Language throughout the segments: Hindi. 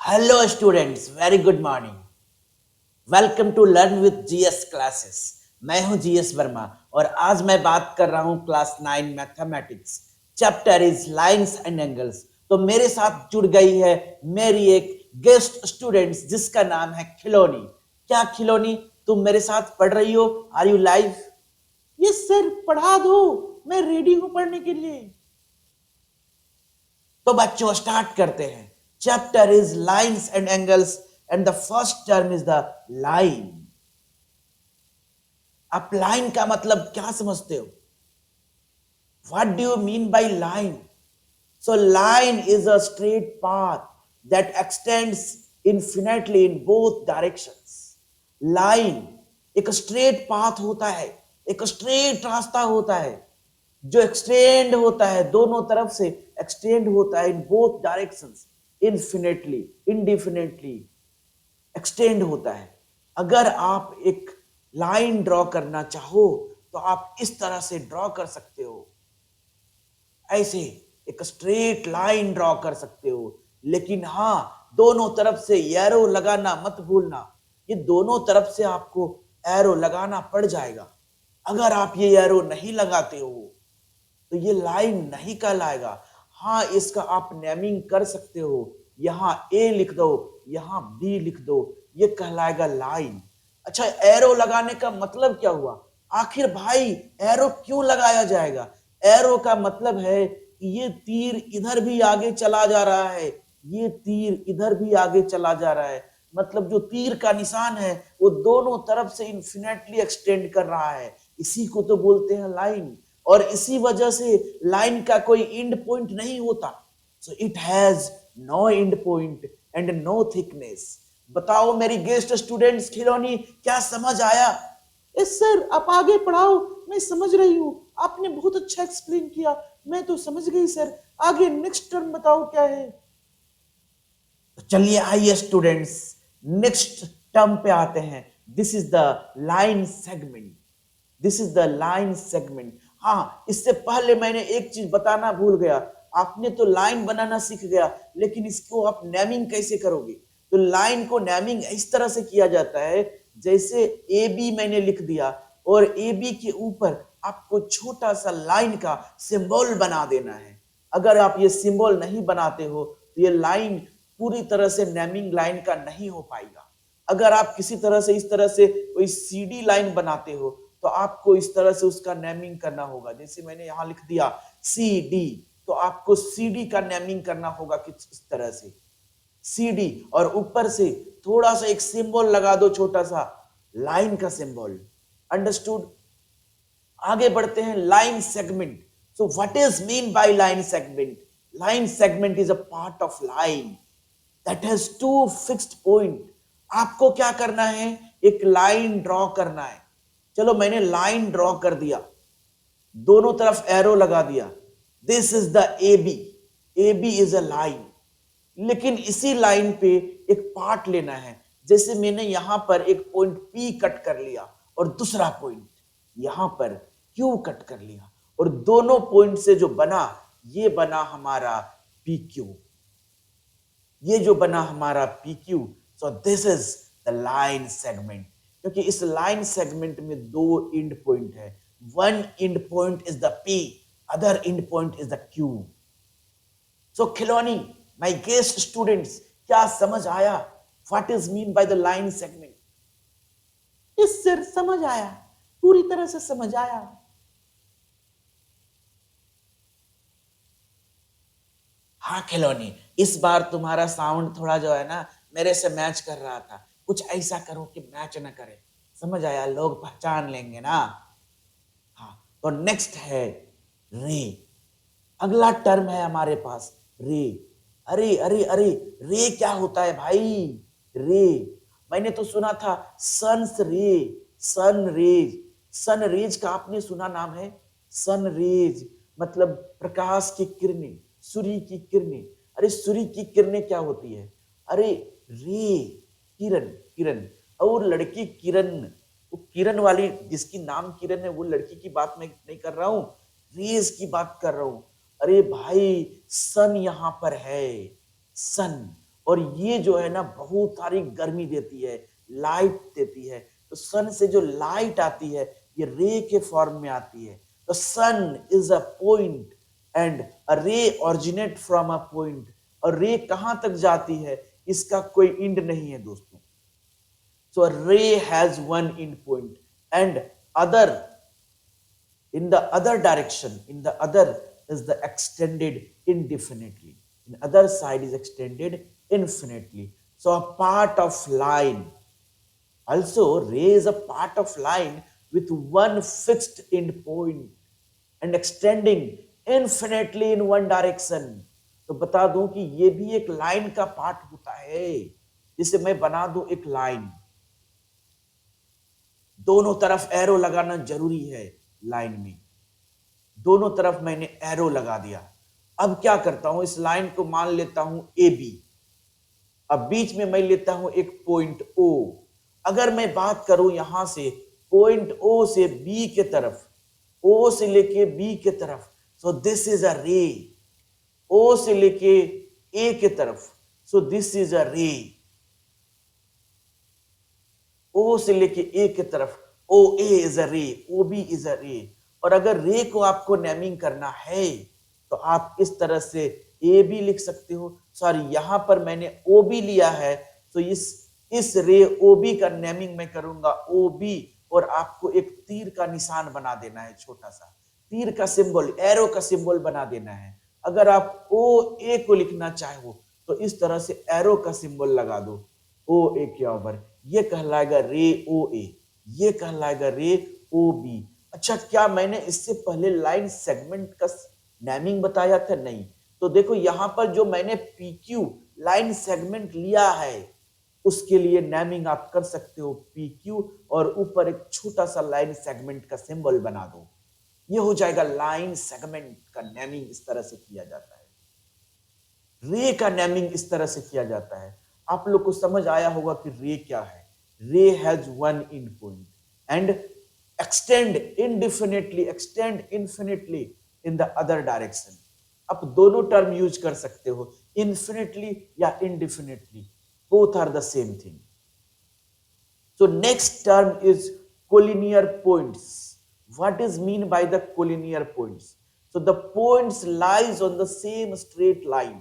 Hello students, very good morning. Welcome to learn with GS classes. मैं हूं जीएस वर्मा और आज मैं बात कर रहा हूं class 9 mathematics. Chapter his lines and angles. तो मेरे साथ जुड़ गई है मेरी एक गेस्ट स्टूडेंट्स जिसका नाम है खिलौनी। क्या खिलौनी, तुम मेरे साथ पढ़ रही हो? Are you live? Yes sir, पढ़ा दो, मैं रेडी हूं पढ़ने के लिए। तो बच्चों स्टार्ट करते हैं। Chapter his lines and angles and the first term is the line. आप लाइन का मतलब क्या समझते हो? What do you mean by line? So line is a straight path that x tends infinitely in both directions. Line एक स्ट्रेट पाथ होता है, एक स्ट्रेट रास्ता होता है जो एक्सटेंड होता है, दोनों तरफ से एक्सटेंड होता है in both directions, infinitely, indefinitely extend होता है। अगर आप एक लाइन ड्रॉ करना चाहो तो आप इस तरह से ड्रॉ कर सकते हो, ऐसे एक स्ट्रेट लाइन ड्रॉ कर सकते हो। लेकिन हाँ, दोनों तरफ से एरो लगाना मत भूलना। ये दोनों तरफ से आपको एरो लगाना पड़ जाएगा। अगर आप ये एरो नहीं लगाते हो तो ये लाइन नहीं कहलाएगा। हाँ, इसका आप नेमिंग कर सकते हो, यहाँ ए लिख दो, यहाँ बी लिख दो, ये कहलाएगा लाइन। अच्छा, एरो लगाने का मतलब क्या हुआ? आखिर भाई एरो क्यों लगाया जाएगा? एरो का मतलब है कि ये तीर इधर भी आगे चला जा रहा है, ये तीर इधर भी आगे चला जा रहा है। मतलब जो तीर का निशान है वो दोनों तरफ से इंफिनिटली एक्सटेंड कर रहा है, इसी को तो बोलते हैं लाइन। और इसी वजह से लाइन का कोई एंड पॉइंट नहीं होता। So it has no end point and no thickness. बताओ मेरी गेस्ट स्टूडेंट्स खिलौनी, क्या समझ आया? यस सर, आप आगे पढ़ाओ, मैं समझ रही हूँ, आपने बहुत अच्छा एक्सप्लेन किया, मैं तो समझ गई सर। आगे नेक्स्ट टर्म बताओ क्या है। तो चलिए आइए स्टूडेंट्स, नेक्स्ट टर्म पे आते हैं। This is the line segment. This is the line segment. हाँ, इससे पहले मैंने एक चीज बताना भूल गया। आपने तो लाइन बनाना सीख गया, लेकिन इसको आप नेमिंग कैसे करोगे? तो लाइन को नेमिंग इस तरह से किया जाता है, जैसे ए बी मैंने लिख दिया और ए बी के ऊपर आपको छोटा सा लाइन का सिंबल बना देना है। अगर आप ये सिंबल नहीं बनाते हो तो ये लाइन पूरी तरह से नेमिंग लाइन का नहीं हो पाएगा। अगर आप किसी तरह से इस तरह से कोई सीडी लाइन बनाते हो तो आपको इस तरह से उसका नेमिंग करना होगा। जैसे मैंने यहां लिख दिया सी डी, तो आपको सीडी का नेमिंग करना होगा किस इस तरह से, सीडी, और ऊपर से थोड़ा सा एक सिंबल लगा दो, छोटा सा लाइन का सिंबल। अंडरस्टूड? आगे बढ़ते हैं। Line segment. So what is mean by line segment? Line segment is a part of line that has two fixed point. आपको क्या करना है? एक लाइन ड्रॉ करना है। चलो मैंने लाइन ड्रॉ कर दिया, दोनों तरफ एरो लगा दिया। This is the A B. A B is a line. लेकिन इसी लाइन पे एक पार्ट लेना है। जैसे मैंने यहां पर एक पॉइंट पी कट कर लिया और दूसरा पॉइंट यहां पर क्यू कट कर लिया, और दोनों पॉइंट से जो बना, ये बना हमारा पी क्यू। ये जो बना हमारा P Q. So this is the line segment. क्योंकि इस लाइन सेगमेंट में दो एंड पॉइंट है। One end point is the P, other and point is the Q. So Khilauni, my guest students, क्या समझ आया? What is mean by the line segment? इस सर समझ आया, पूरी तरह से समझ आया। हाँ खिलौनी, इस बार तुम्हारा साउंड थोड़ा जो है ना मेरे से मैच कर रहा था। कुछ ऐसा करो कि मैच ना करे, समझ आया? लोग पहचान लेंगे ना। हाँ, तो नेक्स्ट है रे। अगला टर्म है हमारे पास रे। अरे अरे अरे, रे क्या होता है भाई? रे, मैंने तो सुना था सन्स रे, सन रेज। सन रेज का आपने सुना नाम है? सन रेज मतलब प्रकाश की किरणें, सूर्य की किरणें। अरे सूर्य की किरणें क्या होती है? अरे रे, किरण, किरण। और लड़की किरण, वो किरण वाली जिसकी नाम किरण है, वो लड़की की बात मैं नहीं कर रहा हूं, रेज की बात कर रहा हूं। अरे भाई सन यहां पर है, सन। और ये जो है ना बहुत सारी गर्मी देती है, लाइट देती है। तो सन से जो लाइट आती है ये रे के फॉर्म में आती है। तो sun is a point and a ray originate from a point. और रे कहां तक जाती है इसका कोई इंड नहीं है दोस्तों। सो a ray has one end point and other in the other direction, in the other is the extended indefinitely, in other side is extended infinitely. So a part of line, also ray is a part of line with one fixed end point and extending infinitely in one direction. तो बता दूं कि ये भी एक लाइन का पार्ट होता है। जिसे मैं बना दूं एक लाइन, दोनों तरफ एरो लगाना जरूरी है लाइन में। दोनों तरफ मैंने एरो लगा दिया। अब क्या करता हूं, इस लाइन को मान लेता हूं ए बी। अब बीच में मैं लेता हूं एक पॉइंट ओ। अगर मैं बात करूं यहां से पॉइंट ओ से बी के तरफ, ओ से लेके बी के तरफ, so this is a ray. ओ से लेके ए के तरफ, so this is a ray. ओ से लेके ए की तरफ, ओ A is a ray, O B is a रे। और अगर रे को आपको नेमिंग करना है तो आप इस तरह से ए बी लिख सकते हो। सॉरी, यहां पर मैंने ओ बी लिया है, तो इस रे ओ बी का नेमिंग मैं करूंगा ओ बी। और आपको एक तीर का निशान बना देना है, छोटा सा तीर का सिंबल, एरो का सिंबल बना देना है। अगर आप ओ ए को लिखना चाहो तो इस तरह से एरो का सिंबल लगा दो, ओ ए के ऊपर। ये कहलाएगा रे ओ ए, ये कहलाएगा रे ओ बी। अच्छा, क्या मैंने इससे पहले लाइन सेगमेंट का नेमिंग बताया था? नहीं। तो देखो यहां पर जो मैंने पी क्यू लाइन सेगमेंट लिया है उसके लिए नेमिंग आप कर सकते हो पी क्यू, और ऊपर एक छोटा सा लाइन सेगमेंट का सिंबल बना दो। ये हो जाएगा लाइन सेगमेंट का नेमिंग। इस तरह से किया जाता है। रे का नेमिंग इस तरह से किया जाता है। आप लोग को समझ आया होगा कि रे क्या है। Ray has one end point and extend infinitely in the other direction. आप दोनों टर्म यूज कर सकते हो, इन्फिनिटली या indefinitely, both are the same thing. So next term is collinear points. What is mean by the collinear points? So the points lies on the same straight line.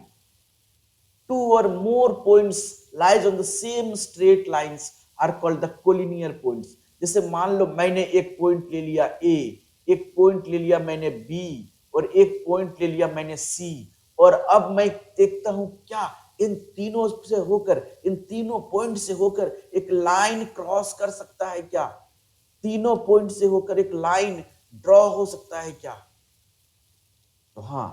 Two or more points lies on the same straight lines are called the collinear points. जैसे मान लो मैंने एक पॉइंट ले लिया ए, एक पॉइंट ले लिया मैंने बी, और एक पॉइंट ले लिया मैंने सी। और अब मैं देखता हूं क्या इन तीनों से होकर, इन तीनों पॉइंट से होकर एक लाइन क्रॉस कर सकता है क्या? तीनों पॉइंट से होकर एक लाइन ड्रॉ हो सकता है क्या? तो हाँ,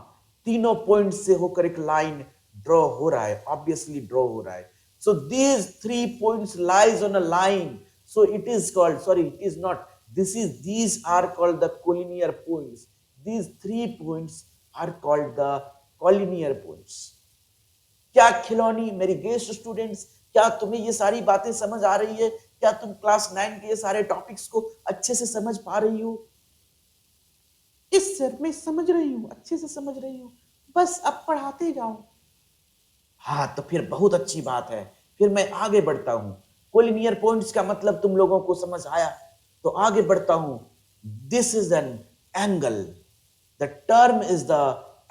तीनों पॉइंट से होकर एक लाइन ड्रॉ हो रहा है, ऑब्वियसली ड्रॉ हो रहा है। So these three points lies on a line, so it is called, sorry it is not, these are called the collinear points. These 3 points are called the collinear points. क्या खिलौनी मेरी गेस्ट स्टूडेंट्स, क्या तुम्हें ये सारी बातें समझ आ रही है? क्या तुम क्लास 9 के ये सारे टॉपिक्स को अच्छे से समझ पा रही हो? इस सर मैं समझ रही हूँ, अच्छे से समझ रही हूँ, बस अब पढ़ाते जाओ। हाँ, तो फिर बहुत अच्छी बात है। फिर मैं आगे बढ़ता हूं। कोलिनियर पॉइंट्स का मतलब तुम लोगों को समझ आया, तो आगे बढ़ता हूं। This is an angle, the term is the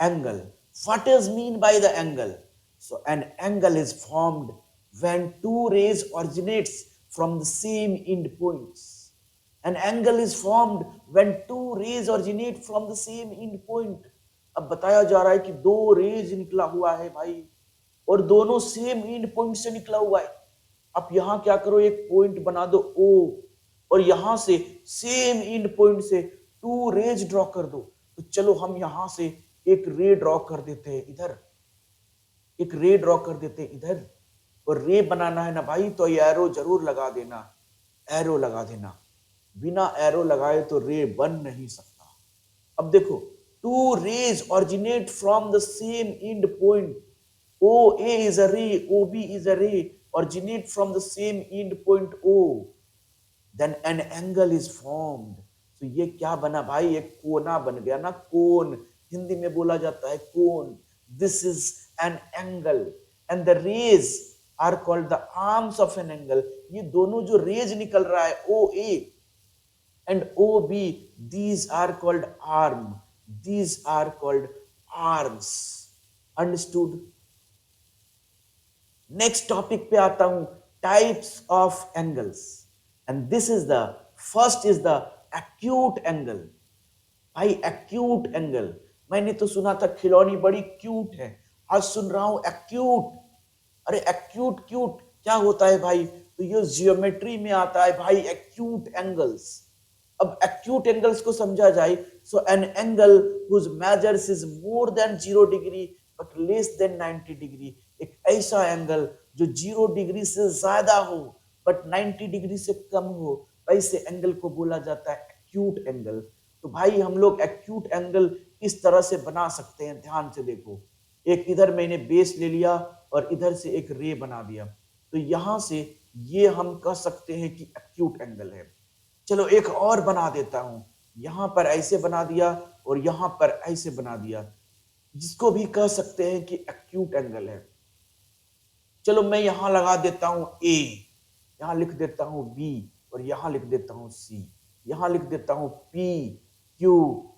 angle. What is mean by the angle? So an angle is formed when two rays originates from the same end points. An angle is formed when two rays originate from the same end point. अब बताया जा रहा है कि दो रेज निकला हुआ है भाई, और दोनों सेम एंड पॉइंट से निकला हुआ है। अब यहां क्या करो, एक पॉइंट बना दो O, और यहां से सेम एंड पॉइंट से टू रेज ड्रॉ कर दो। तो चलो हम यहां से एक रे ड्रॉ कर देते हैं इधर, एक रे ड्रॉ कर देते हैं इधर। और रे बनाना है ना भाई, तो ये एरो जरूर लगा देना, एरो लगा देना। बिना एरो लगाए तो रे बन नहीं सकता। अब देखो, two rays originate from the same end point. O A is a ray, O B is a ray, originate from the same end point O, then an angle is formed. तो ये क्या बना भाई? एक कोना बन गया ना, कोन हिंदी में बोला जाता है कोन। This is an angle. and the rays are called the arms of an angle. ये दोनों जो रेज निकल रहा है OA and OB, these are called arm. These are called arms. Understood? Next topic पे आता हूं, types of angles, and this is the first is the acute angle. भाई एक्यूट एंगल, मैंने तो सुना था खिलौनी बड़ी क्यूट है, आज सुन रहा हूं एक्यूट। अरे एक्यूट क्यूट क्या होता है भाई? तो ये जियोमेट्री में आता है भाई, एक्यूट एंगल्स। अब एक्यूट एंगल्स को समझा जाए, so an angle whose measures is more than 0 degree but less than 90 degree. एक ऐसा एंगल जो 0 डिग्री से ज्यादा हो बट 90 डिग्री से कम हो, ऐसे एंगल को बोला जाता है एक्यूट एंगल। तो भाई हम लोग एक्यूट एंगल इस तरह से बना सकते हैं, ध्यान से देखो। एक इधर मैंने बेस ले लिया और इधर से एक रे बना दिया, तो यहां से ये हम कह सकते हैं कि एक्यूट एंगल है। चलो एक और बना देता हूं, यहां पर ऐसे बना दिया और यहां पर ऐसे बना दिया, जिसको भी कह सकते हैं कि एक्यूट एंगल है। चलो मैं यहां लगा देता हूं A, यहां लिख देता हूं B और यहां लिख देता हूं C, यहां लिख देता हूं P, Q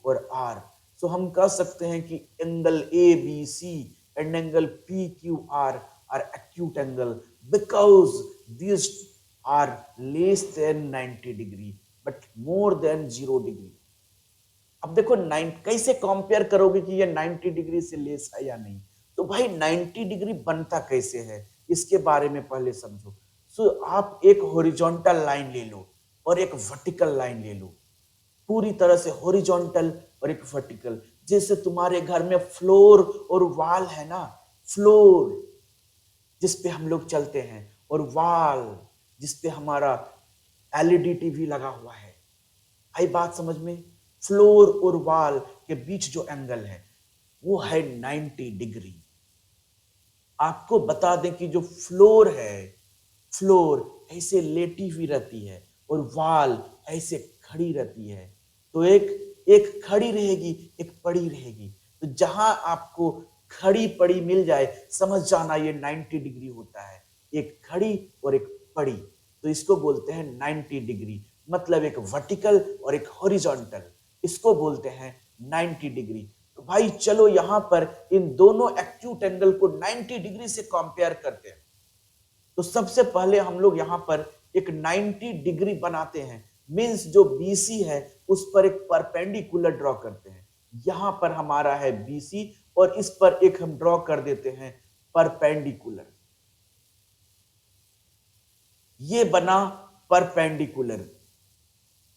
और R। सो हम कह सकते हैं कि angle ABC and angle PQR are acute angle because these are less than 90 degree but more than 0 degree. अब देखो 9 कैसे कंपेयर करोगे कि ये 90 डिग्री से लेस है या नहीं? तो भाई 90 डिग्री बनता कैसे है, इसके बारे में पहले समझो। सो आप एक हॉरिजॉन्टल लाइन ले लो और एक वर्टिकल लाइन ले लो, पूरी तरह से हॉरिजॉन्टल और एक वर्टिकल। जैसे तुम्हारे घर में फ्लोर और वॉल है ना, फ्लोर जिस पे हम लोग चलते हैं और वॉल जिस पे हमारा LED टीवी लगा हुआ है। आई बात समझ में? फ्लोर और वॉल के बीच जो एंगल है वो है 90 डिग्री। आपको बता दें कि जो फ्लोर है, फ्लोर ऐसे लेटी हुई रहती है और वॉल ऐसे खड़ी रहती है। तो एक खड़ी रहेगी, एक पड़ी रहेगी। तो जहां आपको खड़ी पड़ी मिल जाए, समझ जाना ये 90 डिग्री होता है। एक खड़ी और एक पड़ी, तो इसको बोलते हैं 90 डिग्री। मतलब एक वर्टिकल और एक हॉरिजॉन्टल, इसको बोलते हैं 90 डिग्री। तो भाई चलो यहां पर इन दोनों एक्यूट एंगल को 90 डिग्री से कंपेयर करते हैं। तो सबसे पहले हम लोग यहां पर एक 90 डिग्री बनाते हैं, मींस जो BC है उस पर एक परपेंडिकुलर ड्रॉ करते हैं। यहां पर हमारा है BC और इस पर एक हम ड्रॉ कर देते हैं परपेंडिकुलर। ये बना परपेंडिकुलर,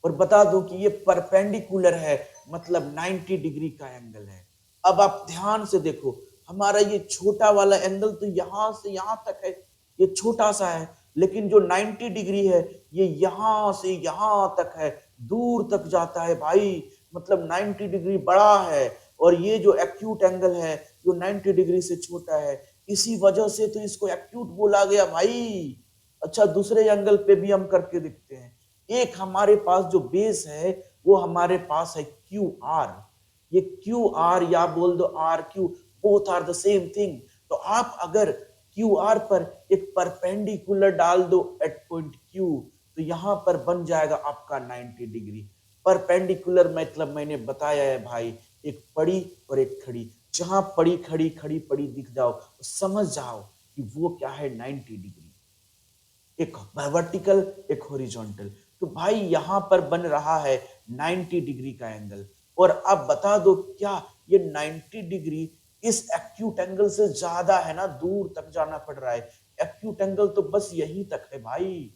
और बता दो कि ये परपेंडिकुलर है, मतलब 90 डिग्री का एंगल है। अब आप ध्यान से देखो, हमारा ये छोटा वाला एंगल तो यहां से यहां तक है, ये छोटा सा है, लेकिन जो 90 डिग्री है ये यहां से यहां तक है, दूर तक जाता है भाई। मतलब 90 डिग्री बड़ा है और ये जो एक्यूट एंगल है जो 90 डिग्री से छोटा है, इसी वजह से तो इसको एक्यूट बोला गया भाई। अच्छा, दूसरे एंगल पे भी हम करके देखते हैं। एक हमारे पास जो बेस है वो हमारे पास है QR। ये QR या बोल दो RQ, both are the same thing. तो आप अगर QR पर एक परपेंडिकुलर डाल दो एट पॉइंट Q, तो यहां पर बन जाएगा आपका 90 डिग्री। परपेंडिकुलर मतलब मैंने बताया है भाई, एक पड़ी और एक खड़ी। जहां पड़ी खड़ी खड़ी पड़ी दिख जाओ तो समझ जाओ कि वो क्या है, 90 डिग्री। एक वर्टिकल एक हॉरिजॉन्टल। तो भाई यहां पर बन रहा है 90 डिग्री का एंगल। और अब बता दो क्या ये 90 डिग्री इस एक्यूट एंगल से ज्यादा है ना, दूर तक जाना पड़ रहा है। एक्यूट एंगल तो बस यहीं तक है भाई।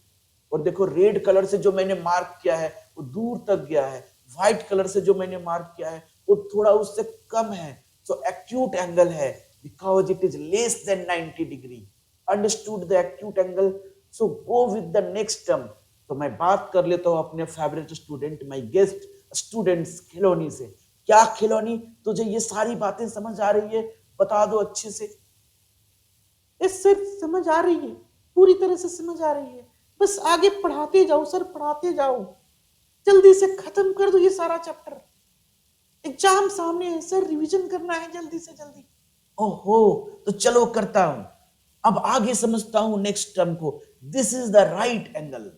और देखो रेड कलर से जो मैंने मार्क किया है वो दूर तक गया है, व्हाइट कलर से जो मैंने मार्क किया है वो थोड़ा उससे कम है। सो एक्यूट एंगल है because it is less than 90 degree. Understood the acute angle? So go with the next term. तो मैं बात कर लेता हूं अपने favourite student, my guest students Khilauni से। क्या खिलौनी, तुझे ये सारी बातें समझ आ रही है? बता दो अच्छे से। यस सर, समझ आ रही है, पूरी तरह से समझ आ रही है। बस आगे पढ़ाते जाओ सर, पढ़ाते जाओ, जल्दी से खत्म कर दो ये सारा चैप्टर। एग्जाम सामने है सर, रिवीजन करना है जल्दी से जल्दी। ओहो, तो चलो करता हूं। अब आगे समझता हूं नेक्स्ट टर्म को, this is the right angle.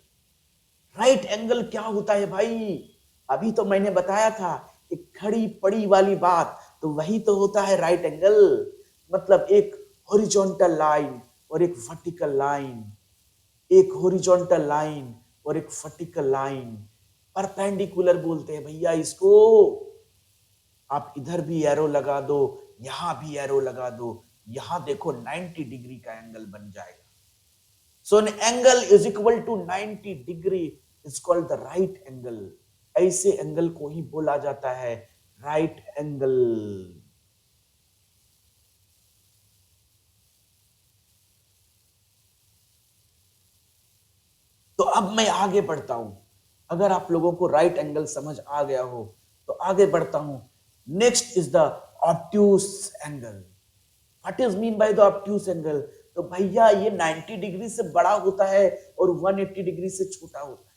Right angle क्या होता है भाई? अभी तो मैंने बताया था एक खड़ी पड़ी वाली बात, तो वही तो होता है राइट एंगल। मतलब एक हॉरिजॉन्टल लाइन और एक वर्टिकल लाइन, एक हॉरिजॉन्टल लाइन और एक वर्टिकल लाइन, परपेंडिकुलर बोलते हैं भैया इसको। आप इधर भी एरो लगा दो, यहां भी एरो लगा दो, यहां देखो 90 डिग्री का एंगल बन जाएगा। So an angle is equal to 90 degree is called the right angle. ऐसे एंगल को ही बोला जाता है राइट एंगल। तो अब मैं आगे बढ़ता हूं। अगर आप लोगों को राइट एंगल समझ आ गया हो तो आगे बढ़ता हूं। Next is the obtuse angle. What is mean by the obtuse angle? तो भैया ये 90 डिग्री से बड़ा होता है और 180 डिग्री से छोटा होता है।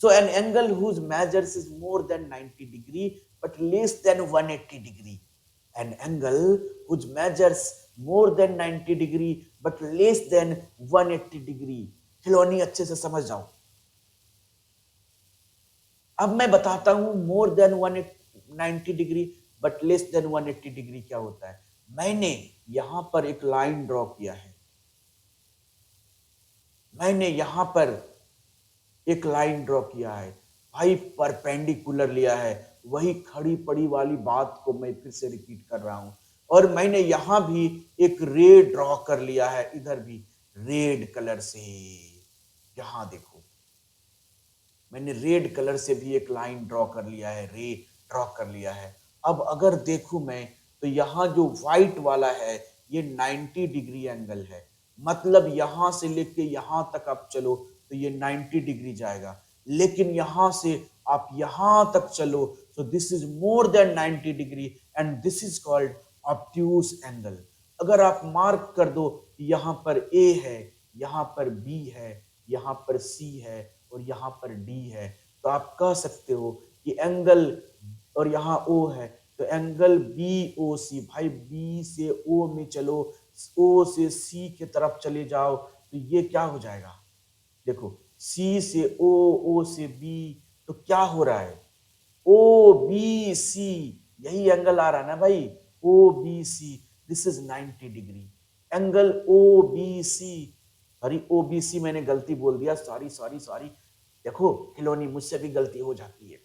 So an angle whose measures is more than 90 degree but less than 180 degree. An angle whose measures more than 90 degree but less than 180 degree. Khilauni अच्छे से समझ जाओ। अब मैं बताता हूं more than 190 degree but less then 180 degree क्या होता है। मैंने यहां पर एक लाइन ड्रॉ किया है, मैंने यहां पर एक लाइन ड्रॉ किया है भाई, परपेंडिकुलर लिया है। वही खड़ी पड़ी वाली बात को मैं फिर से रिपीट कर रहा हूं। और मैंने यहां भी एक रे ड्रॉ कर लिया है, इधर भी रेड कलर से। यहां देखो मैंने रेड कलर से भी एक लाइन ड्रॉ कर लिया है, रे ड्रॉ कर लिया है। अब अगर देखूं मैं तो यहां जो व्हाइट वाला है ये 90 डिग्री एंगल है। मतलब यहां से लेके यहां तक आप चलो तो ये 90 डिग्री जाएगा। लेकिन यहां से आप यहां तक चलो तो this is more then 90 degree and this is called obtuse angle. अगर आप मार्क कर दो यहां पर ए है, यहां पर बी है, यहां पर सी है और यहां पर डी है, तो आप कह सकते हो कि एंगल, और यहां ओ है तो एंगल बी ओ सी। भाई बी से ओ में चलो, ओ से सी की तरफ चले जाओ तो ये क्या हो जाएगा? देखो सी से ओ, ओ से बी, तो क्या हो रहा है? ओ बी सी, यही एंगल आ रहा है ना भाई, O B C. This is 90 degree angle O B C. Sorry O B C मैंने गलती बोल दिया, सॉरी सॉरी सॉरी। देखो खिलौनी मुझसे भी गलती हो जाती है।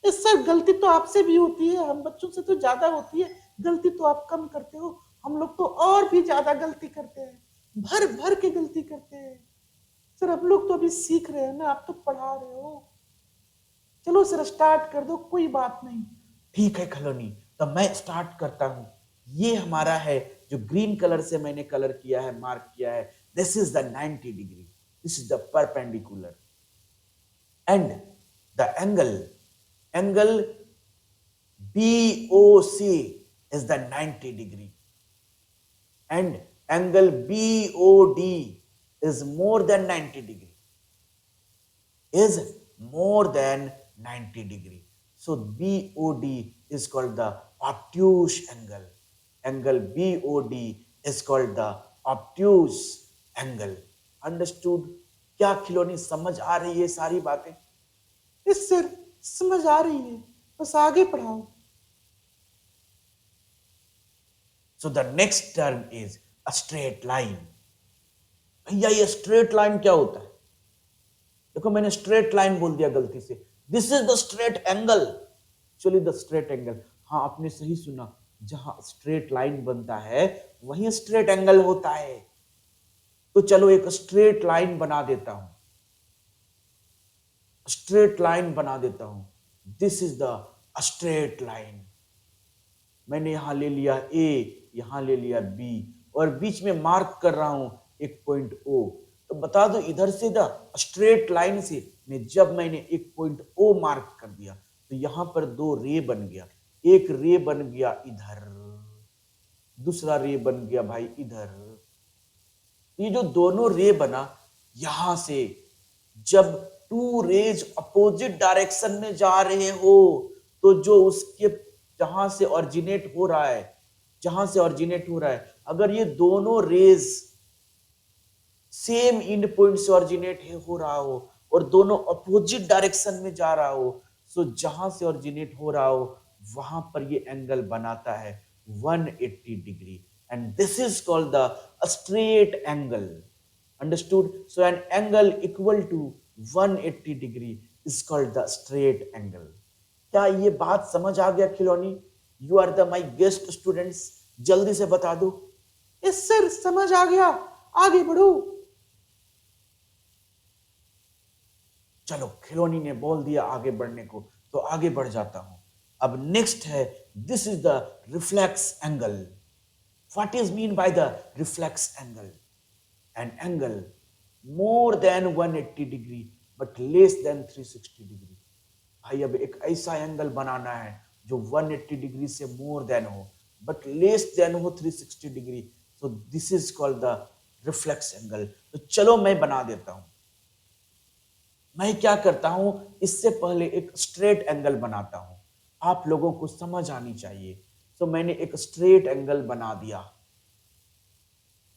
इस सर गलती तो आपसे भी होती है, हम बच्चों से तो ज्यादा होती है। गलती तो आप कम करते हो, हम लोग तो और भी ज्यादा गलती करते हैं, भर भर के गलती करते हैं। सर हम लोग तो अभी सीख रहे हैं ना, आप तो पढ़ा रहे हो। चलो सर स्टार्ट कर दो, कोई बात नहीं। ठीक है खिलौनी, तो मैं स्टार्ट करता हूं। ये हमारा है जो ग्रीन कलर से मैंने कलर किया है, मार्क किया है। This is the 90 degree, this is the perpendicular and the angle BOC is the 90 degree and angle BOD is more than 90 degree, is more than 90 degree. So BOD is called the obtuse angle. Angle BOD is called the obtuse angle. Understood? क्या खिलौनी समझ आ रही है सारी बातें? इस सर समझ आ रही है, बस आगे पढ़ाओ। So the next term is a straight line. भैया ये स्ट्रेट लाइन क्या होता है? देखो मैंने स्ट्रेट लाइन बोल दिया गलती से। This is the straight angle, actually the straight angle. हाँ आपने सही सुना, जहां स्ट्रेट लाइन बनता है वहीं स्ट्रेट एंगल होता है। तो चलो एक स्ट्रेट लाइन बना देता हूं, स्ट्रेट लाइन बना देता हूं। This is the straight line. मैंने यहां ले लिया ए, यहां ले लिया बी और बीच में मार्क कर रहा हूं एक पॉइंट ओ। तो बता दो इधर से द स्ट्रेट लाइन से में जब मैंने एक पॉइंट ओ मार्क कर दिया तो यहां पर दो रे बन गया। एक रे बन गया इधर, दूसरा रे बन गया भाई इधर। ये जो दोनों रे बना, यहां से जब टू रेज अपोजिट डायरेक्शन में जा रहे हो तो जो उसके जहां से ऑरिजिनेट हो रहा है, जहां से ऑरिजिनेट हो रहा है अगर ये दोनों रेज सेम इंड पॉइंट से ऑरिजिनेट हो रहा हो और दोनों अपोजिट डायरेक्शन में जा रहा हो, सो जहां से ऑरिजिनेट हो रहा हो वहां पर ये एंगल बनाता है 180 degree, and this is called the straight angle. Understood? So an angle equal to 180 degree is called the straight angle. क्या ये बात समझ आ गया Khilauni? You are the my guest students, जल्दी से बता दो। यस सर, समझ आ गया, आगे बढ़ो। चलो, खिलौनी ने बोल दिया आगे बढ़ने को, तो आगे बढ़ जाता हूं। अब नेक्स्ट है, this is the reflex angle. What is mean by the reflex angle? An angle more than 180 degree but less then 360 degree. भाई अब एक ऐसा एंगल बनाना है जो 180 डिग्री से मोर देन हो बट लेस देन हो 360 degree, so this is called the reflex angle. तो चलो मैं बना देता हूं। मैं क्या करता हूं, इससे पहले एक स्ट्रेट एंगल बनाता हूं, आप लोगों को समझ आनी चाहिए। तो मैंने एक स्ट्रेट एंगल बना दिया,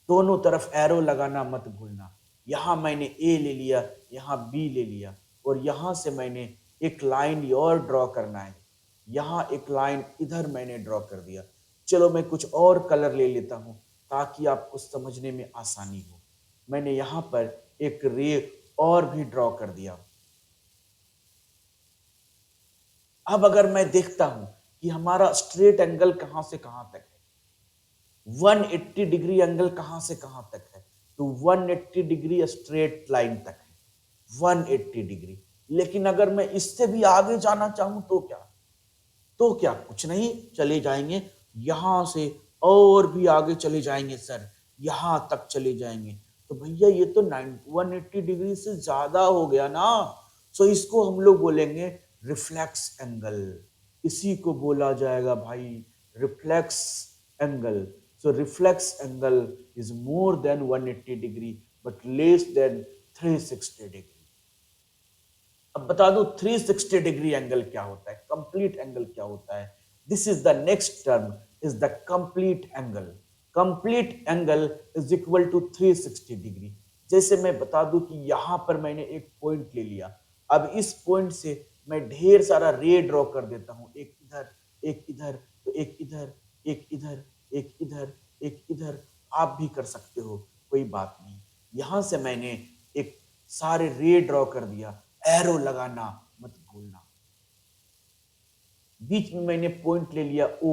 दोनों तरफ एरो लगाना मत भूलना। यहां मैंने ए ले लिया, यहां बी ले लिया, और यहां से मैंने एक लाइन और ड्रॉ करना है, यहां एक लाइन इधर मैंने ड्रॉ कर दिया। चलो मैं कुछ और कलर ले लेता हूं ताकि आपको समझने में आसानी हो। मैंने यहां पर एक रे और भी ड्रॉ कर दिया। अब अगर मैं देखता हूं कि हमारा स्ट्रेट एंगल कहां से कहां तक है, 180 डिग्री एंगल कहां से कहां तक है, तो 180 डिग्री स्ट्रेट लाइन तक है, 180 डिग्री। लेकिन अगर मैं इससे भी आगे जाना चाहूं तो क्या? कुछ नहीं, चले जाएंगे यहां से और भी आगे चले जाएंगे सर, यहां तक चले जाएंगे। तो भैया ये तो 180 डिग्री से ज्यादा हो गया ना, सो इसको हम लोग बोलेंगे रिफ्लेक्स एंगल। इसी को बोला जाएगा भाई reflex angle. So reflex angle is more then 180 degree but less then 360 degree. अब बता दो 360 डिग्री एंगल क्या होता है, कंप्लीट एंगल क्या होता है? This is the next term, is the complete angle. Complete angle is equal to 360 degree. जैसे मैं बता दूं कि यहां पर मैंने एक पॉइंट ले लिया, अब इस पॉइंट से मैं ढेर सारा रे ड्रॉ कर देता हूं, एक इधर, एक इधर, तो एक इधर, एक इधर, एक इधर, एक इधर। आप भी कर सकते हो, कोई बात नहीं। यहां से मैंने एक सारे रे ड्रॉ कर दिया, एरो लगाना मत भूलना। बीच में मैंने पॉइंट ले लिया ओ,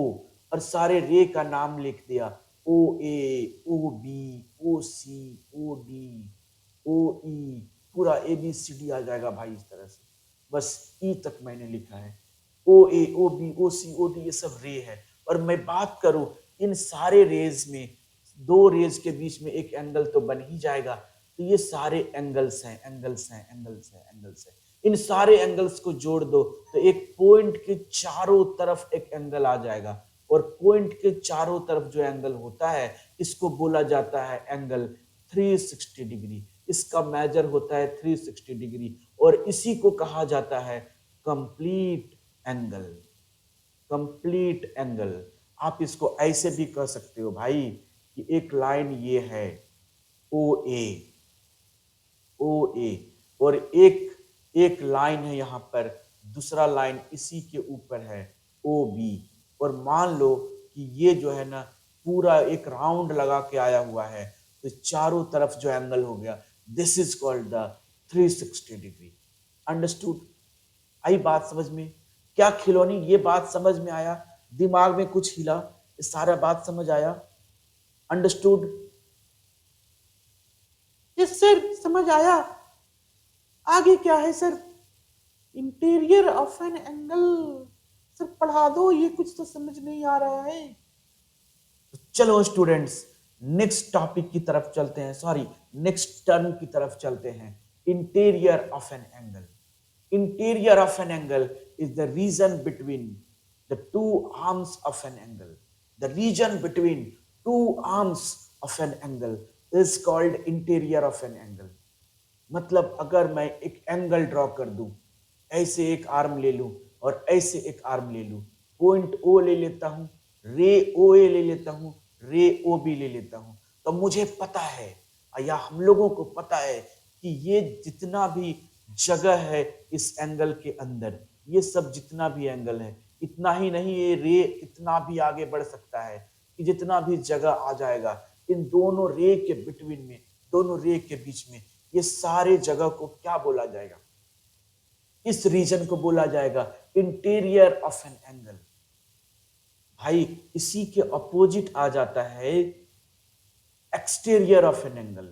और सारे रे का नाम लिख दिया, ओ ए, ओ बी, ओ सी, ओ डी, ओ ई, पूरा ए बी सी डी आ जाएगा भाई इस तरह से। बस ई तक मैंने लिखा है, ओ ए, ओ बी, ओ सी, ओ डी, ये सब रे है। और मैं बात करूं इन सारे रेज में, दो रेज के बीच में एक एंगल तो बन ही जाएगा। तो ये सारे एंगल्स हैं, एंगल्स हैं, एंगल्स हैं, एंगल्स हैं। इन सारे एंगल्स को जोड़ दो तो एक पॉइंट के चारों तरफ एक एंगल आ जाएगा, और पॉइंट के चारों तरफ जो एंगल होता है इसको बोला जाता है एंगल 360 डिग्री। इसका मेजर होता है 360 डिग्री, और इसी को कहा जाता है कंप्लीट एंगल। Complete angle. आप इसको ऐसे भी कह सकते हो भाई कि एक लाइन ये है ओ ए, ओ ए, और एक लाइन है यहां पर, दूसरा लाइन इसी के ऊपर है ओ बी। और मान लो कि ये जो है ना पूरा एक राउंड लगा के आया हुआ है, तो चारों तरफ जो एंगल हो गया, this is called the 360 degree. Understood? आई बात समझ में? क्या खिलौनी ये बात समझ में आया? दिमाग में कुछ हिला? ये सारा बात समझ आया? अंडरस्टूड? यस सर, समझ आया। आगे क्या है sir? Interior of an angle. Sir पढ़ा दो, ये कुछ तो समझ नहीं आ रहा है। चलो स्टूडेंट्स, नेक्स्ट टॉपिक की तरफ चलते हैं, सॉरी नेक्स्ट टर्म की तरफ चलते हैं। Interior of an angle. Interior of N angle is the region between the two arms of N angle. The region between two arms of N angle is called interior of an angle. मतलब अगर मैं एक एंगल ड्रॉ कर दूं, ऐसे एक आर्म ले लूं और ऐसे एक आर्म ले लूं, पॉइंट ओ ले लेता हूं, रे ओ ए ले लेता हूं, रे ओ बी ले लेता हूं, तो मुझे पता है या हम लोगों को पता है कि ये जितना भी जगह है इस एंगल के अंदर, ये सब जितना भी एंगल है, इतना ही नहीं, ये रे इतना भी आगे बढ़ सकता है कि जितना भी जगह आ जाएगा इन दोनों रे के बिटवीन में, दोनों रे के बीच में, ये सारे जगह को क्या बोला जाएगा? इस रीजन को बोला जाएगा इंटीरियर ऑफ एन एंगल। भाई इसी के अपोजिट आ जाता है exterior of an angle.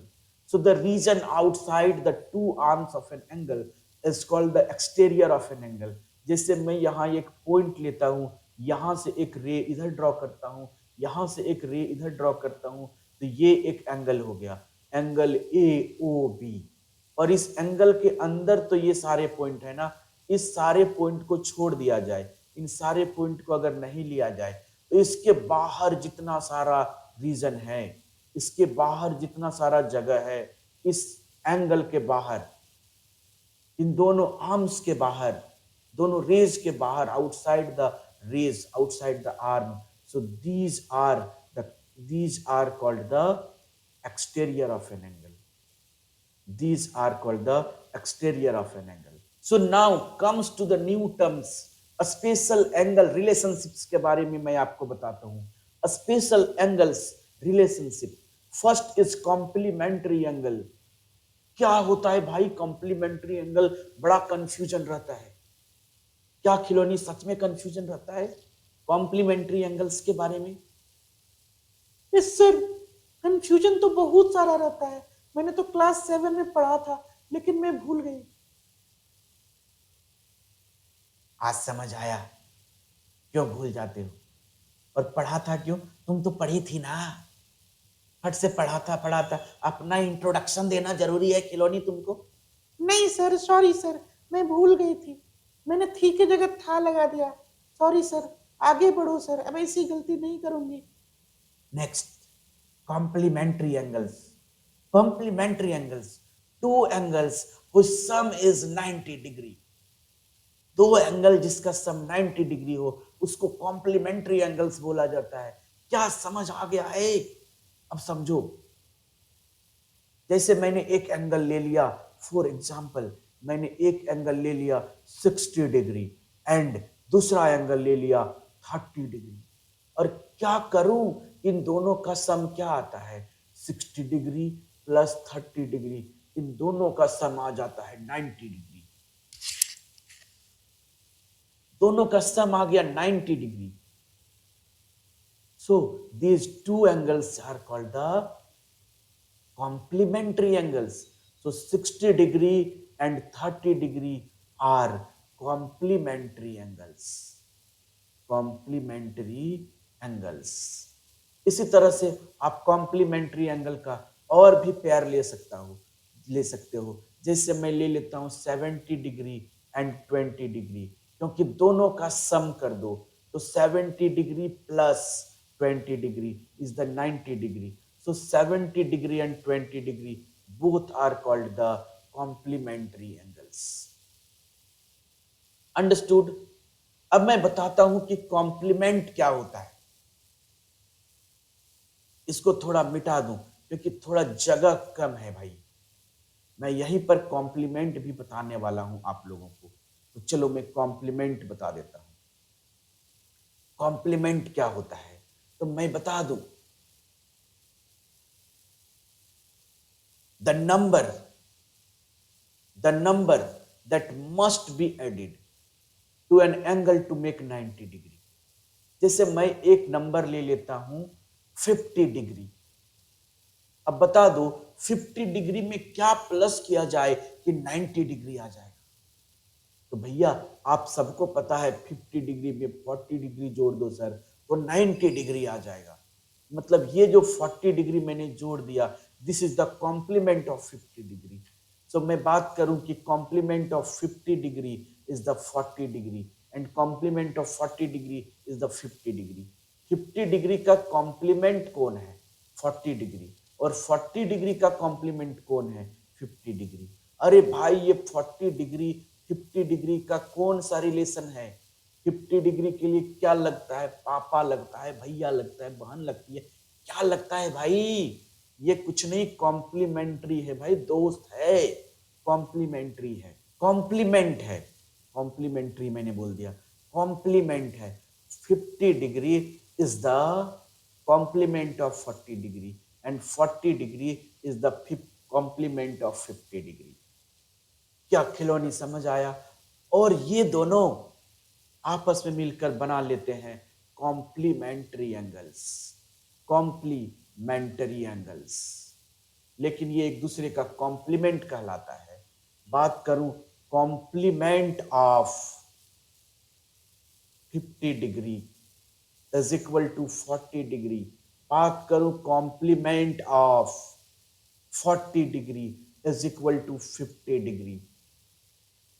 So the region outside the two arms of an angle is called the exterior of an angle. जैसे मैं यहाँ एक पॉइंट लेता हूँ, यहाँ से एक रे इधर ड्रॉ करता हूँ, यहाँ से एक रे इधर ड्रॉ करता हूँ, तो ये एक एंगल हो गया, एंगल ए ओ बी। और इस एंगल के अंदर तो ये सारे पॉइंट है ना, इस सारे पॉइंट को छोड़ दिया जाए, इन सारे पॉइंट को अगर नहीं लिया जाए, तो इसके बाहर जितना सारा रीजन है, इसके बाहर जितना सारा जगह है, इस एंगल के बाहर, इन दोनों आर्म्स के बाहर, दोनों रेज के बाहर, outside the rays, outside the arm, so these are called the exterior of an angle. These are called the exterior of an angle. So now comes to the new terms, special angle relationships के बारे में मैं आपको बताता हूं। Special angles relationship, first is complementary angle. क्या होता है भाई कॉम्प्लीमेंट्री एंगल? बड़ा कंफ्यूजन रहता है। क्या खिलौनी सच में कंफ्यूजन रहता है कॉम्प्लीमेंट्री एंगल्स के बारे में? यस सर, कंफ्यूजन तो बहुत सारा रहता है। मैंने तो क्लास 7 में पढ़ा था, लेकिन मैं भूल गई। आज समझ आया क्यों भूल जाते हो? और पढ़ा था क्यों? तुम तो पढ़ी थी ना, फट से पढ़ा था। अपना इंट्रोडक्शन देना जरूरी है खिलौनी तुमको। नहीं सर, सॉरी सर, मैं भूल गई थी। मैंने थी की जगह था लगा दिया। सॉरी सर, आगे बढ़ो सर, अब ऐसी गलती नहीं करूंगी। Next, complementary angles. Complementary angles, two angles whose sum is 90 degree. दो एंगल जिसका सम 90 डिग्री हो उसको कॉम्प्लीमेंट्री एंगल्स बोला जाता है। क्या समझ आ गया है? अब समझो, जैसे मैंने एक एंगल ले लिया, फॉर एग्जाम्पल मैंने एक एंगल ले लिया 60 डिग्री एंड दूसरा एंगल ले लिया 30 डिग्री, और क्या करूं, इन दोनों का सम क्या आता है? 60 डिग्री प्लस 30 डिग्री, इन दोनों का सम आ जाता है 90 डिग्री। दोनों का सम आ गया 90 degree. So these two angles are called the complementary angles. So 60 degree and 30 degree are complementary angles. Complementary angles. इसी तरह से आप complementary angle का और भी पेयर ले सकते हो। जैसे मैं ले लेता हूं 70 डिग्री एंड 20 डिग्री, क्योंकि दोनों का सम कर दो तो 70 degree plus 20 degree is the 90 degree. So 70 degree and 20 degree both are called the complementary angles. Understood? अब मैं बताता हूं कि कॉम्प्लीमेंट क्या होता है। इसको थोड़ा मिटा दूं क्योंकि थोड़ा जगह कम है भाई। मैं यहीं पर कॉम्प्लीमेंट भी बताने वाला हूं आप लोगों को, तो चलो मैं कॉम्प्लीमेंट बता देता हूं। कॉम्प्लीमेंट क्या होता है तो मैं बता दूं, the number that must be added to an angle to make 90 degree. जैसे मैं एक नंबर ले लेता हूं 50 डिग्री, अब बता दो 50 डिग्री में क्या प्लस किया जाए कि 90 डिग्री आ जाएगा। तो भैया आप सबको पता है 50 डिग्री में 40 डिग्री जोड़ दो सर तो 90 डिग्री आ जाएगा। मतलब ये जो 40 डिग्री मैंने जोड़ दिया, this is the complement of 50 degree. So मैं बात करूं कि complement of 50 degree is the 40 degree and complement of 40 degree is the 50 degree. 50 degree का कॉम्प्लीमेंट कौन है? 40 डिग्री। और 40 डिग्री का कॉम्प्लीमेंट कौन है? 50 डिग्री। अरे भाई ये 40 डिग्री 50 डिग्री का कौन सा रिलेशन है? 50 डिग्री के लिए क्या लगता है? पापा लगता है, भैया लगता है, बहन लगती है, क्या लगता है भाई? ये कुछ नहीं, कॉम्प्लीमेंट्री है भाई, दोस्त है, कॉम्प्लीमेंट्री है, कॉम्प्लीमेंट है, कॉम्प्लीमेंट्री मैंने बोल दिया, कॉम्प्लीमेंट है। 50 degree is the complement of 40 degree, and 40 degree is the complement of 50 degree. क्या खिलौनी समझ आया? और ये दोनों आपस में मिलकर बना लेते हैं कॉम्प्लीमेंट्री एंगल्स, कॉम्प्लीमेंट्री एंगल्स। लेकिन ये एक दूसरे का कॉम्प्लीमेंट कहलाता है। बात करूं complement of 50 degree is equal to 40 degree, बात करूं complement of 40 degree is equal to 50 degree.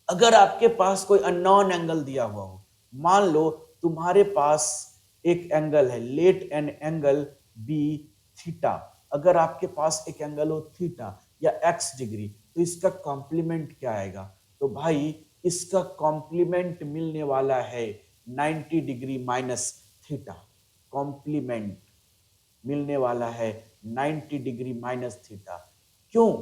अगर आपके पास कोई अननोन एंगल दिया हुआ हो, मान लो तुम्हारे पास एक एंगल है, let an angle be theta. अगर आपके पास एक एंगल हो थीटा या एक्स डिग्री, तो इसका कॉम्प्लीमेंट क्या आएगा? तो भाई इसका कॉम्प्लीमेंट मिलने वाला है 90 डिग्री माइनस थीटा। कॉम्प्लीमेंट मिलने वाला है 90 डिग्री माइनस थीटा। क्यों?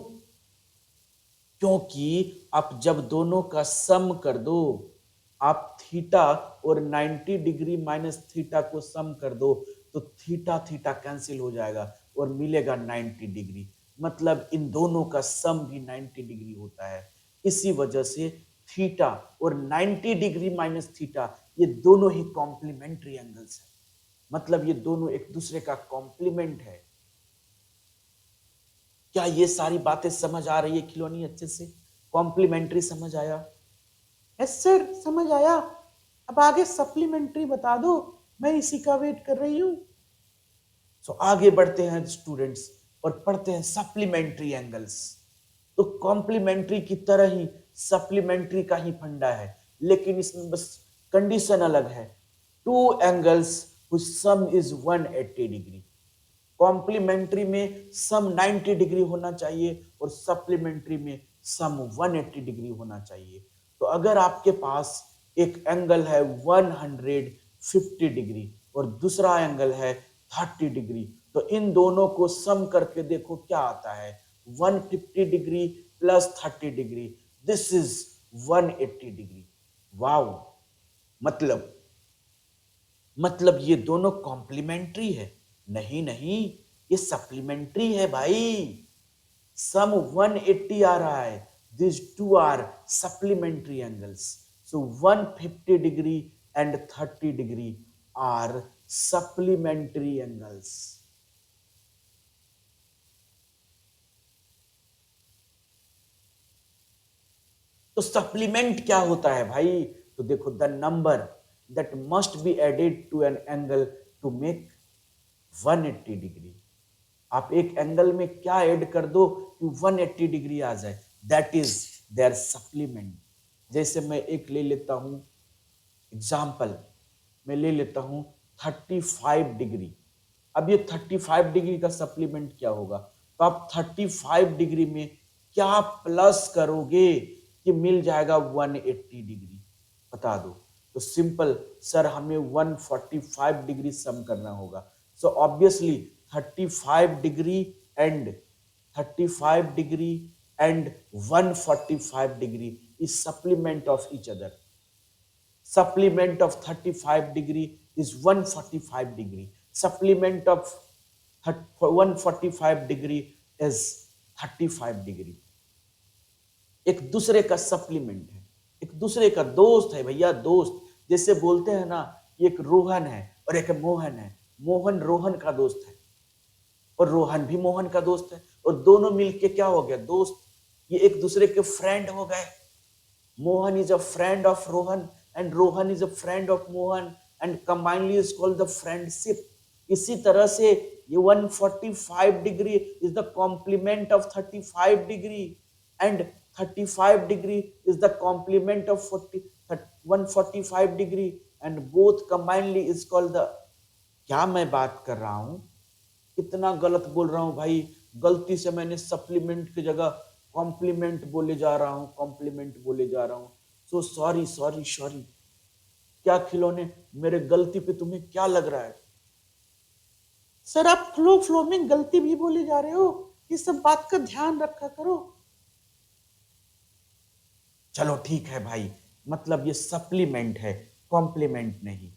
क्योंकि आप जब दोनों का सम कर दो, आप थीटा और 90 डिग्री माइनस थीटा को सम कर दो, तो थीटा थीटा कैंसिल हो जाएगा और मिलेगा 90 डिग्री। मतलब इन दोनों का सम भी 90 डिग्री होता है। इसी वजह से थीटा और 90 डिग्री माइनस थीटा ये दोनों ही कॉम्प्लीमेंट्री एंगल्स हैं। मतलब ये दोनों एक दूसरे का कॉम्प्लीमेंट है। क्या ये सारी बातें समझ आ रही है खिलौनी अच्छे से? कॉम्प्लीमेंट्री समझ आया? यस सर, समझ आया। अब आगे सप्लीमेंट्री बता दो, मैं इसी का वेट कर रही हूँ। सो आगे बढ़ते हैं स्टूडेंट्स और पढ़ते हैं सप्लीमेंट्री एंगल्स। तो कॉम्प्लीमेंट्री की तरह ही सप्लीमेंट्री का ही फंडा है, लेकिन इसमें बस कंडीशन अलग है। Two angles whose sum is 180 degree. Complementary में सम 90 डिग्री होना चाहिए और सप्लीमेंट्री में सम 180 डिग्री होना चाहिए। तो अगर आपके पास एक एंगल है 150 डिग्री और दूसरा एंगल है 30 डिग्री, तो इन दोनों को सम करके देखो क्या आता है। 150 degree plus 30 degree, this is 180 degree. Wow! मतलब ये दोनों कॉम्प्लीमेंट्री है? नहीं नहीं, ये सप्लीमेंट्री है भाई। सम 180 आ रहा है, this two are supplementary angles. So 150 degree and 30 degree are supplementary angles. तो सप्लीमेंट क्या होता है भाई? तो देखो, the number that must be added to an angle to make 180 degree. आप एक एंगल में क्या ऐड कर दो कि 180 डिग्री आ जाए, दैट इज देयर सप्लीमेंट। जैसे मैं एक ले लेता हूं एग्जाम्पल, मैं ले लेता हूं 35 डिग्री। अब ये 35 डिग्री का सप्लीमेंट क्या होगा? तो आप 35 डिग्री में क्या प्लस करोगे कि मिल जाएगा 180 डिग्री? बता दो। तो सिंपल सर, हमें 145 डिग्री सम करना होगा। So obviously 35 degree and 35 degree and 145 degree is supplement of each other. Supplement of 35 degree is 145 degree. Supplement of 145 degree is 35 degree. एक दूसरे का सप्लीमेंट है, एक दूसरे का दोस्त है भैया, दोस्त। जैसे बोलते हैं ना, एक रोहन है और एक मोहन है। मोहन रोहन का दोस्त है और रोहन भी मोहन का दोस्त है, और दोनों मिलके क्या हो गया? दोस्त। ये एक दूसरे के फ्रेंड हो गए। Mohan is a friend of Rohan and Rohan is a friend of Mohan and combinedly is called the friendship. इसी तरह से ये 145 degree is the complement of 35 degree and 35 degree is the complement of 145 degree and both combinedly is called the। क्या मैं बात कर रहा हूं? कितना गलत बोल रहा हूं भाई। गलती से मैंने सप्लीमेंट की जगह कॉम्प्लीमेंट बोले जा रहा हूं, कॉम्प्लीमेंट बोले जा रहा हूं। So sorry sorry sorry. क्या खिलौने, मेरे गलती पे तुम्हें क्या लग रहा है? सर आप फ्लो में गलती भी बोले जा रहे हो, ये सब बात का ध्यान रखा करो। चलो ठीक है भाई, मतलब ये सप्लीमेंट है, कॉम्प्लीमेंट नहीं।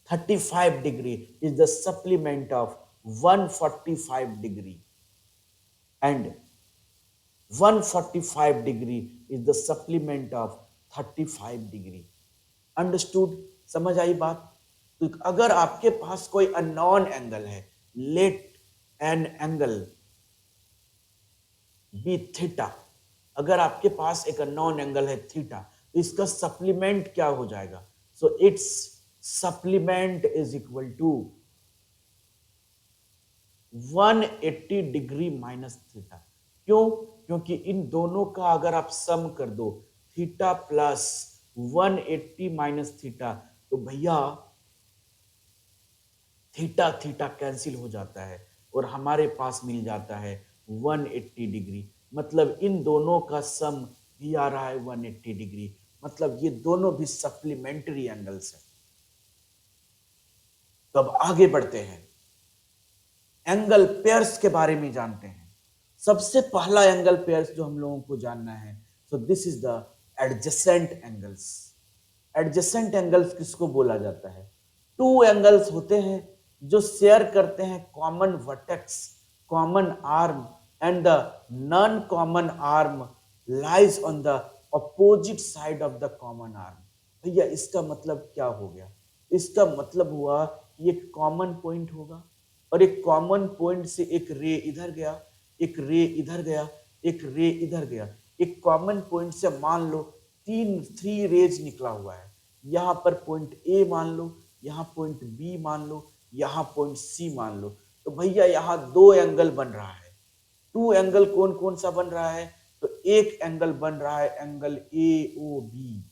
35 degree is the supplement of 145 degree and 145 degree is the supplement of 35 degree. Understood? समझ आई बात? तो अगर आपके पास कोई अननोन एंगल है, let an angle be theta, अगर आपके पास एक अननोन एंगल है थीटा, तो इसका सप्लीमेंट क्या हो जाएगा? So its supplement is equal to 180 degree minus theta. क्यों? क्योंकि इन दोनों का अगर आप सम कर दो, थीटा प्लस 180 माइनस थीटा, तो भैया थीटा थीटा कैंसिल हो जाता है और हमारे पास मिल जाता है 180 डिग्री। मतलब इन दोनों का सम भी आ रहा है 180 डिग्री। मतलब ये दोनों भी सप्लीमेंट्री एंगल्स हैं। तो अब आगे बढ़ते हैं, एंगल पेयर्स के बारे में जानते हैं। सबसे पहला एंगल पेयर्स जो हम लोगों को जानना है, so this is the adjacent angles. Adjacent angles किसको बोला जाता है? टू एंगल्स होते हैं जो शेयर करते हैं common vertex, common arm, and the non common arm lies on the opposite side of the common arm. भैया इसका मतलब क्या हो गया? इसका मतलब हुआ कि एक कॉमन पॉइंट होगा और एक कॉमन पॉइंट से एक रे इधर गया, एक रे इधर गया, एक रे इधर गया। एक कॉमन पॉइंट से मान लो थ्री रेज निकला हुआ है। यहां पर पॉइंट ए मान लो, यहां पॉइंट बी मान लो, यहां पॉइंट सी मान लो। तो भैया यहां दो एंगल बन रहा है। टू एंगल कौन कौन सा बन रहा है? तो एक एंगल बन रहा है एंगल ए ओ बी।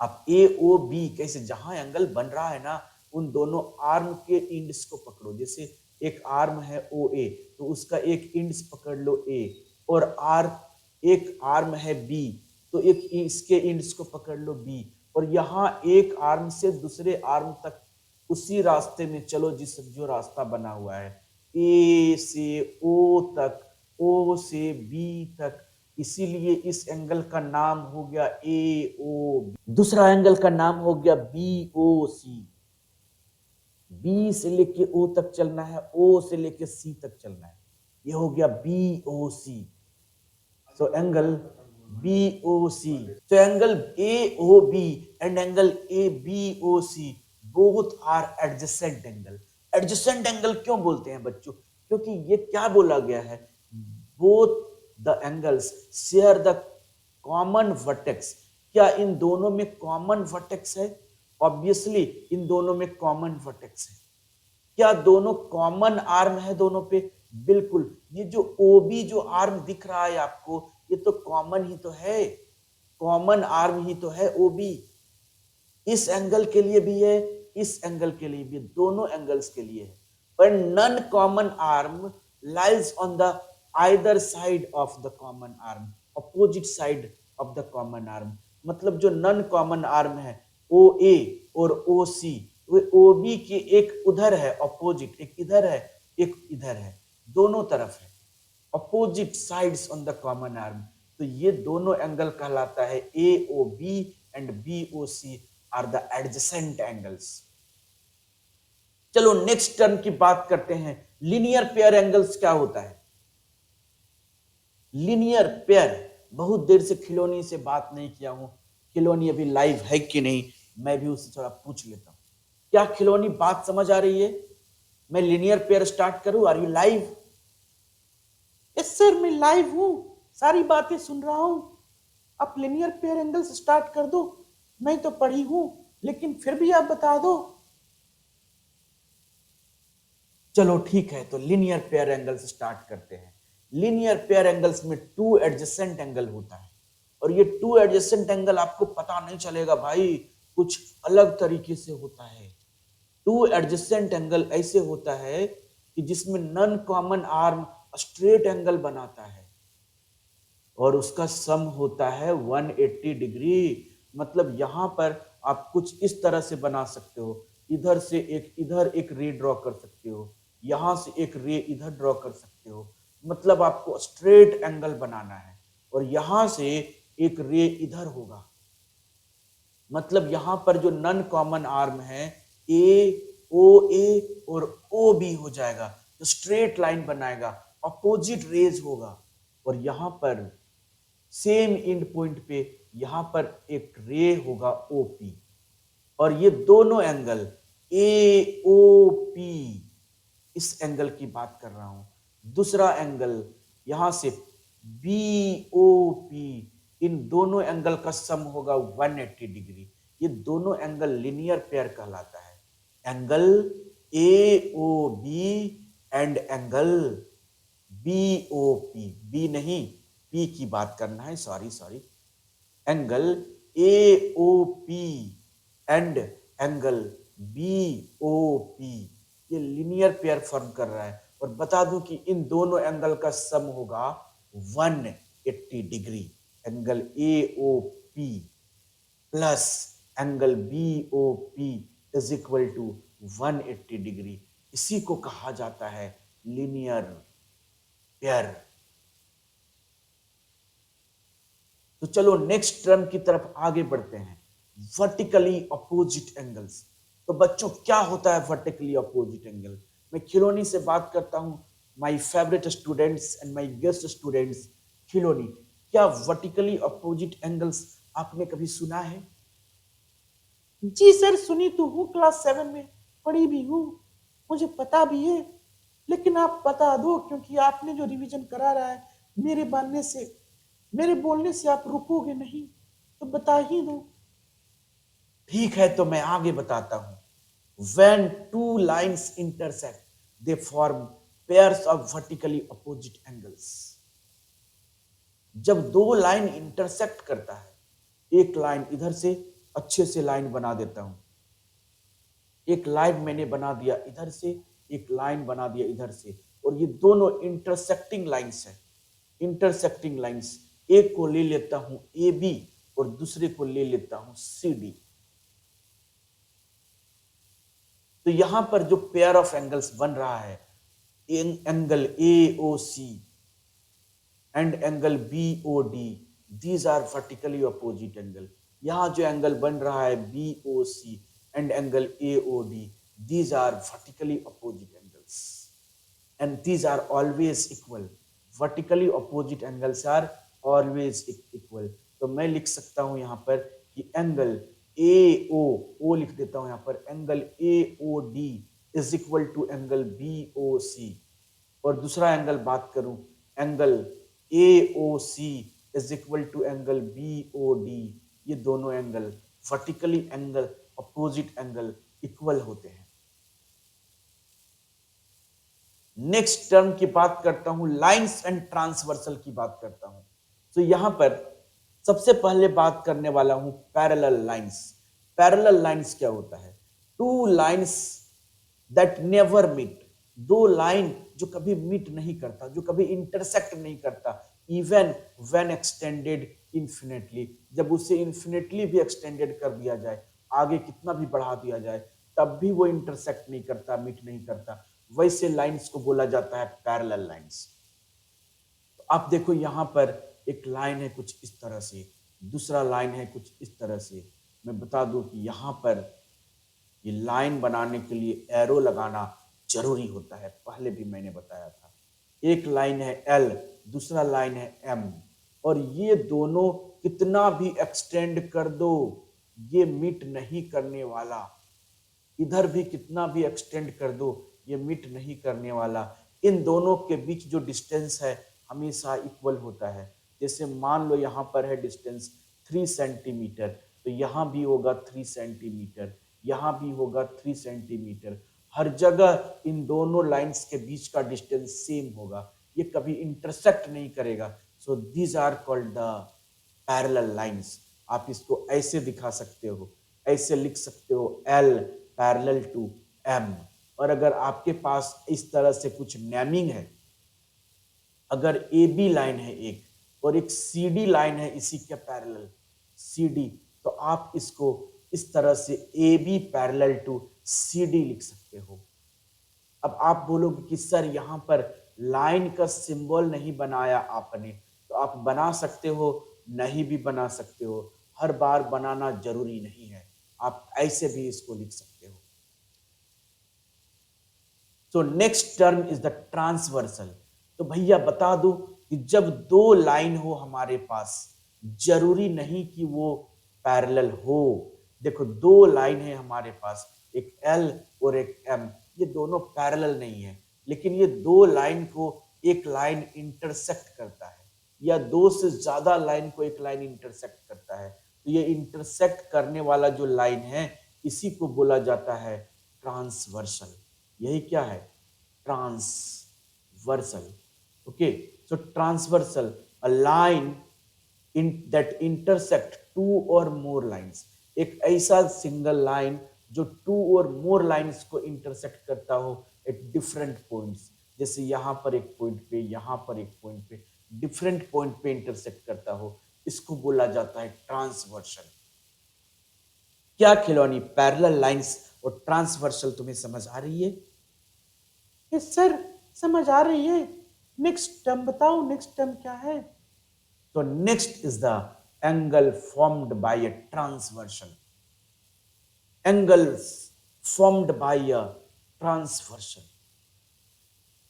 अब ए ओ बी कैसे? जहां एंगल बन रहा है ना, उन दोनों आर्म के इंड्स को पकड़ो। जैसे एक आर्म है ओ ए, तो उसका एक इंड्स पकड़ लो ए, और एक आर्म है बी, तो एक इसके इंड्स को पकड़ लो बी। और यहाँ एक आर्म से दूसरे आर्म तक उसी रास्ते में चलो जो रास्ता बना हुआ है, ए से ओ तक, ओ से बी तक। इसीलिए इस एंगल का नाम हो गया ए ओ बी। दूसरा एंगल का नाम हो गया बी ओ सी। बी से लेके ओ तक चलना है, ओ से लेके सी तक चलना है, ये हो गया B O C. So angle B O C, so angle AOB and angle ABOC both are adjacent angle। adjacent angle क्यों बोलते हैं बच्चों? क्योंकि ये क्या बोला गया है, both the angles share the common vertex। क्या इन दोनों में कॉमन वर्टेक्स है? ऑब्वियसली इन दोनों में कॉमन वर्टेक्स है। क्या दोनों कॉमन आर्म है दोनों पे? बिल्कुल। ये जो ओबी जो आर्म दिख रहा है आपको, ये तो कॉमन ही तो है, कॉमन आर्म ही तो है ओबी। इस एंगल के लिए भी है, इस एंगल के लिए भी, दोनों एंगल्स के लिए है। पर non common arm lies on the either side of the common arm, opposite side of the common arm. मतलब जो नन कॉमन आर्म है ओ ए और ओ सी, वे ओ बी के एक उधर है अपोजिट, एक इधर है, एक इधर है, दोनों तरफ है, opposite sides on the common arm. तो ये दोनों एंगल कहलाता है A O B and B O C are the adjacent angles. चलो नेक्स्ट टर्म की बात करते हैं, लीनियर पेयर एंगल्स क्या होता है? लीनियर पेयर, बहुत देर से खिलौनी से बात नहीं किया हूं, खिलौनी अभी लाइव है कि नहीं, मैं भी उससे थोड़ा पूछ लेता हूं। क्या खिलौनी बात समझ आ रही है? मैं लीनियर पेयर स्टार्ट करूं? Are you live? Yes sir मैं लाइव हूँ, सारी बातें सुन रहा हूँ। आप लिनियर पेयर एंगल्स स्टार्ट कर दो, मैं तो पढ़ी हूँ लेकिन फिर भी आप बता दो। चलो ठीक है, तो लीनियर पेयर एंगल्स स्टार्ट करते हैं। लीनियर पेयर एंगल्स में टू एडजेसेंट एंगल होता है, और ये टू एडजेसेंट एंगल आपको पता नहीं चलेगा भाई, कुछ अलग तरीके से होता है। टू एडजेसेंट एंगल ऐसे होता है कि जिसमें non common arm straight angle बनाता है और उसका सम होता है 180 डिग्री। मतलब यहां पर आप कुछ इस तरह से बना सकते हो, इधर से एक इधर एक रे ड्रॉ कर सकते हो, यहां से एक रे इधर ड्रॉ कर सकते हो। मतलब आपको स्ट्रेट एंगल बनाना है और यहां से एक रे इधर होगा। मतलब यहां पर जो नॉन कॉमन आर्म है ए ओ ए और ओ बी हो जाएगा, तो स्ट्रेट लाइन बनाएगा, अपोजिट रेज होगा। और यहां पर सेम एंड पॉइंट पे यहां पर एक रे होगा ओपी, और ये दोनों एंगल ए ओ पी, इस एंगल की बात कर रहा हूं। दूसरा एंगल यहां से बी ओ पी, इन दोनों एंगल का सम होगा 180 डिग्री। ये दोनों एंगल लिनियर पेयर कहलाता है। Angle A O B and angle B O P, B नहीं पी की बात करना है, sorry sorry. Angle A O P and angle B O P, ये लिनियर पेयर फॉर्म कर रहा है। और बता दूं कि इन दोनों एंगल का सम होगा 180 degree. Angle A O P plus angle B O P is equal to 180 degree. इसी को कहा जाता है लिनियर पेयर। तो चलो नेक्स्ट टर्म की तरफ आगे बढ़ते हैं, वर्टिकली अपोजिट एंगल्स। तो बच्चों क्या होता है वर्टिकली अपोजिट एंगल? मैं खिलोनी से बात करता हूं, my favourite students and my guest students Khiloni. क्या वर्टिकली अपोजिट एंगल्स आपने कभी सुना है? जी सर, सुनी तो हूँ, क्लास 7 में पढ़ी भी हूँ, मुझे पता भी है। लेकिन आप बता दो, क्योंकि आपने जो रिवीजन करा रहा है, मेरे बोलने से आप रुकोगे नहीं, तो बता ही दो। ठीक है, तो मैं आगे बताता हूं। When two lines intersect, they form pairs of vertically opposite angles. जब दो लाइन इंटरसेक्ट करता है, एक लाइन इधर से अच्छे से लाइन बना देता हूं, एक लाइन मैंने बना दिया इधर से, एक लाइन बना दिया इधर से, और ये दोनों इंटरसेक्टिंग लाइंस है। इंटरसेक्टिंग लाइंस, एक को ले लेता हूं ए बी और दूसरे को ले लेता हूं सी डी। तो यहां पर जो पेयर ऑफ एंगल्स बन रहा है, angle A O C and angle B O D, these are vertically opposite angle. यहां जो एंगल बन रहा है B O C and angle A O D, these are vertically opposite angles and these are always equal. Vertically opposite angles are always equal. तो मैं लिख सकता हूं यहां पर कि एंगल ए ओ लिख देता हूं यहां पर, angle A O D is equal to angle B O C. और दूसरा एंगल बात करूं, angle A O C is equal to angle B O D, ये दोनों angle vertically angle opposite angle equal होते हैं। नेक्स्ट टर्म की बात करता हूं, लाइंस एंड ट्रांसवर्सल की बात करता हूं। तो यहां पर सबसे पहले बात करने वाला हूं पैरेलल लाइंस। पैरेलल लाइंस क्या होता है? Two lines that never meet, दो लाइन जो कभी मीट नहीं करता, जो कभी इंटरसेक्ट नहीं करता, इवन व्हेन एक्सटेंडेड इन्फिनेटली, जब उसे इन्फिनेटली भी एक्सटेंडेड कर दिया जाए, आगे कितना भी बढ़ा दिया जाए, तब भी वो इंटरसेक्ट नहीं करता, मीट नहीं करता, वैसे लाइंस को बोला जाता है पैरेलल लाइंस। तो आप देखो यहां पर एक लाइन है कुछ इस तरह से, दूसरा लाइन है कुछ इस तरह से। मैं बता दूं कि यहां पर ये लाइन बनाने के लिए एरो लगाना जरूरी होता है, पहले भी मैंने बताया था। एक लाइन है एल, दूसरा लाइन है एम, और ये दोनों कितना भी एक्सटेंड कर दो, ये मीट नहीं करने वाला। इधर भी कितना भी एक्सटेंड कर दो, ये मीट नहीं करने वाला। इन दोनों के बीच जो डिस्टेंस है हमेशा इक्वल होता है। जैसे मान लो यहाँ पर है डिस्टेंस 3 सेंटीमीटर, तो यहाँ भी होगा 3 सेंटीमीटर, यहाँ भी होगा 3 सेंटीमीटर। हर जगह इन दोनों लाइंस के बीच का डिस्टेंस सेम होगा, ये कभी इंटरसेक्ट नहीं करेगा। So these are called the parallel lines. आप इसको ऐसे दिखा सकते हो, ऐसे लिख सकते हो, एल पैरेलल टू एम। और अगर आपके पास इस तरह से कुछ नेमिंग है, अगर ए बी लाइन है एक और एक सी डी लाइन है इसी के पैरेलल सी डी, तो आप इसको इस तरह से A B parallel to CD लिख सकते हो। अब आप बोलोगे कि सर यहाँ पर लाइन का सिंबल नहीं बनाया आपने, तो आप बना सकते हो, नहीं भी बना सकते हो, हर बार बनाना जरूरी नहीं है, आप ऐसे भी इसको लिख सकते हो। So next term is the transversal. तो भैया बता दो कि जब दो लाइन हो हमारे पास, जरूरी नहीं कि वो पैरेलल हो। देखो दो लाइन है हमारे पास, एक L और एक M, ये दोनों पैरेलल नहीं है, लेकिन ये दो लाइन को एक लाइन इंटरसेक्ट करता है, या दो से ज्यादा लाइन को एक लाइन इंटरसेक्ट करता है। तो ये इंटरसेक्ट करने वाला जो लाइन है, इसी को बोला जाता है ट्रांसवर्सल। यही क्या है? Transversal. Okay, so transversal, a line that intersect two or more lines, एक ऐसा सिंगल लाइन जो टू और मोर लाइंस को इंटरसेक्ट करता हो एट डिफरेंट पॉइंट्स। जैसे यहां पर एक पॉइंट पे, यहां पर एक पॉइंट पे, डिफरेंट पॉइंट पे इंटरसेक्ट करता हो, इसको बोला जाता है ट्रांसवर्सल। क्या खिलौनी, पैरेलल लाइंस और ट्रांसवर्सल तुम्हें समझ आ रही है? यस सर, समझ आ रही है। नेक्स्ट टर्म बताओ, नेक्स्ट टर्म क्या है? So next is the angle formed by a transversal. Angles formed by a transversal.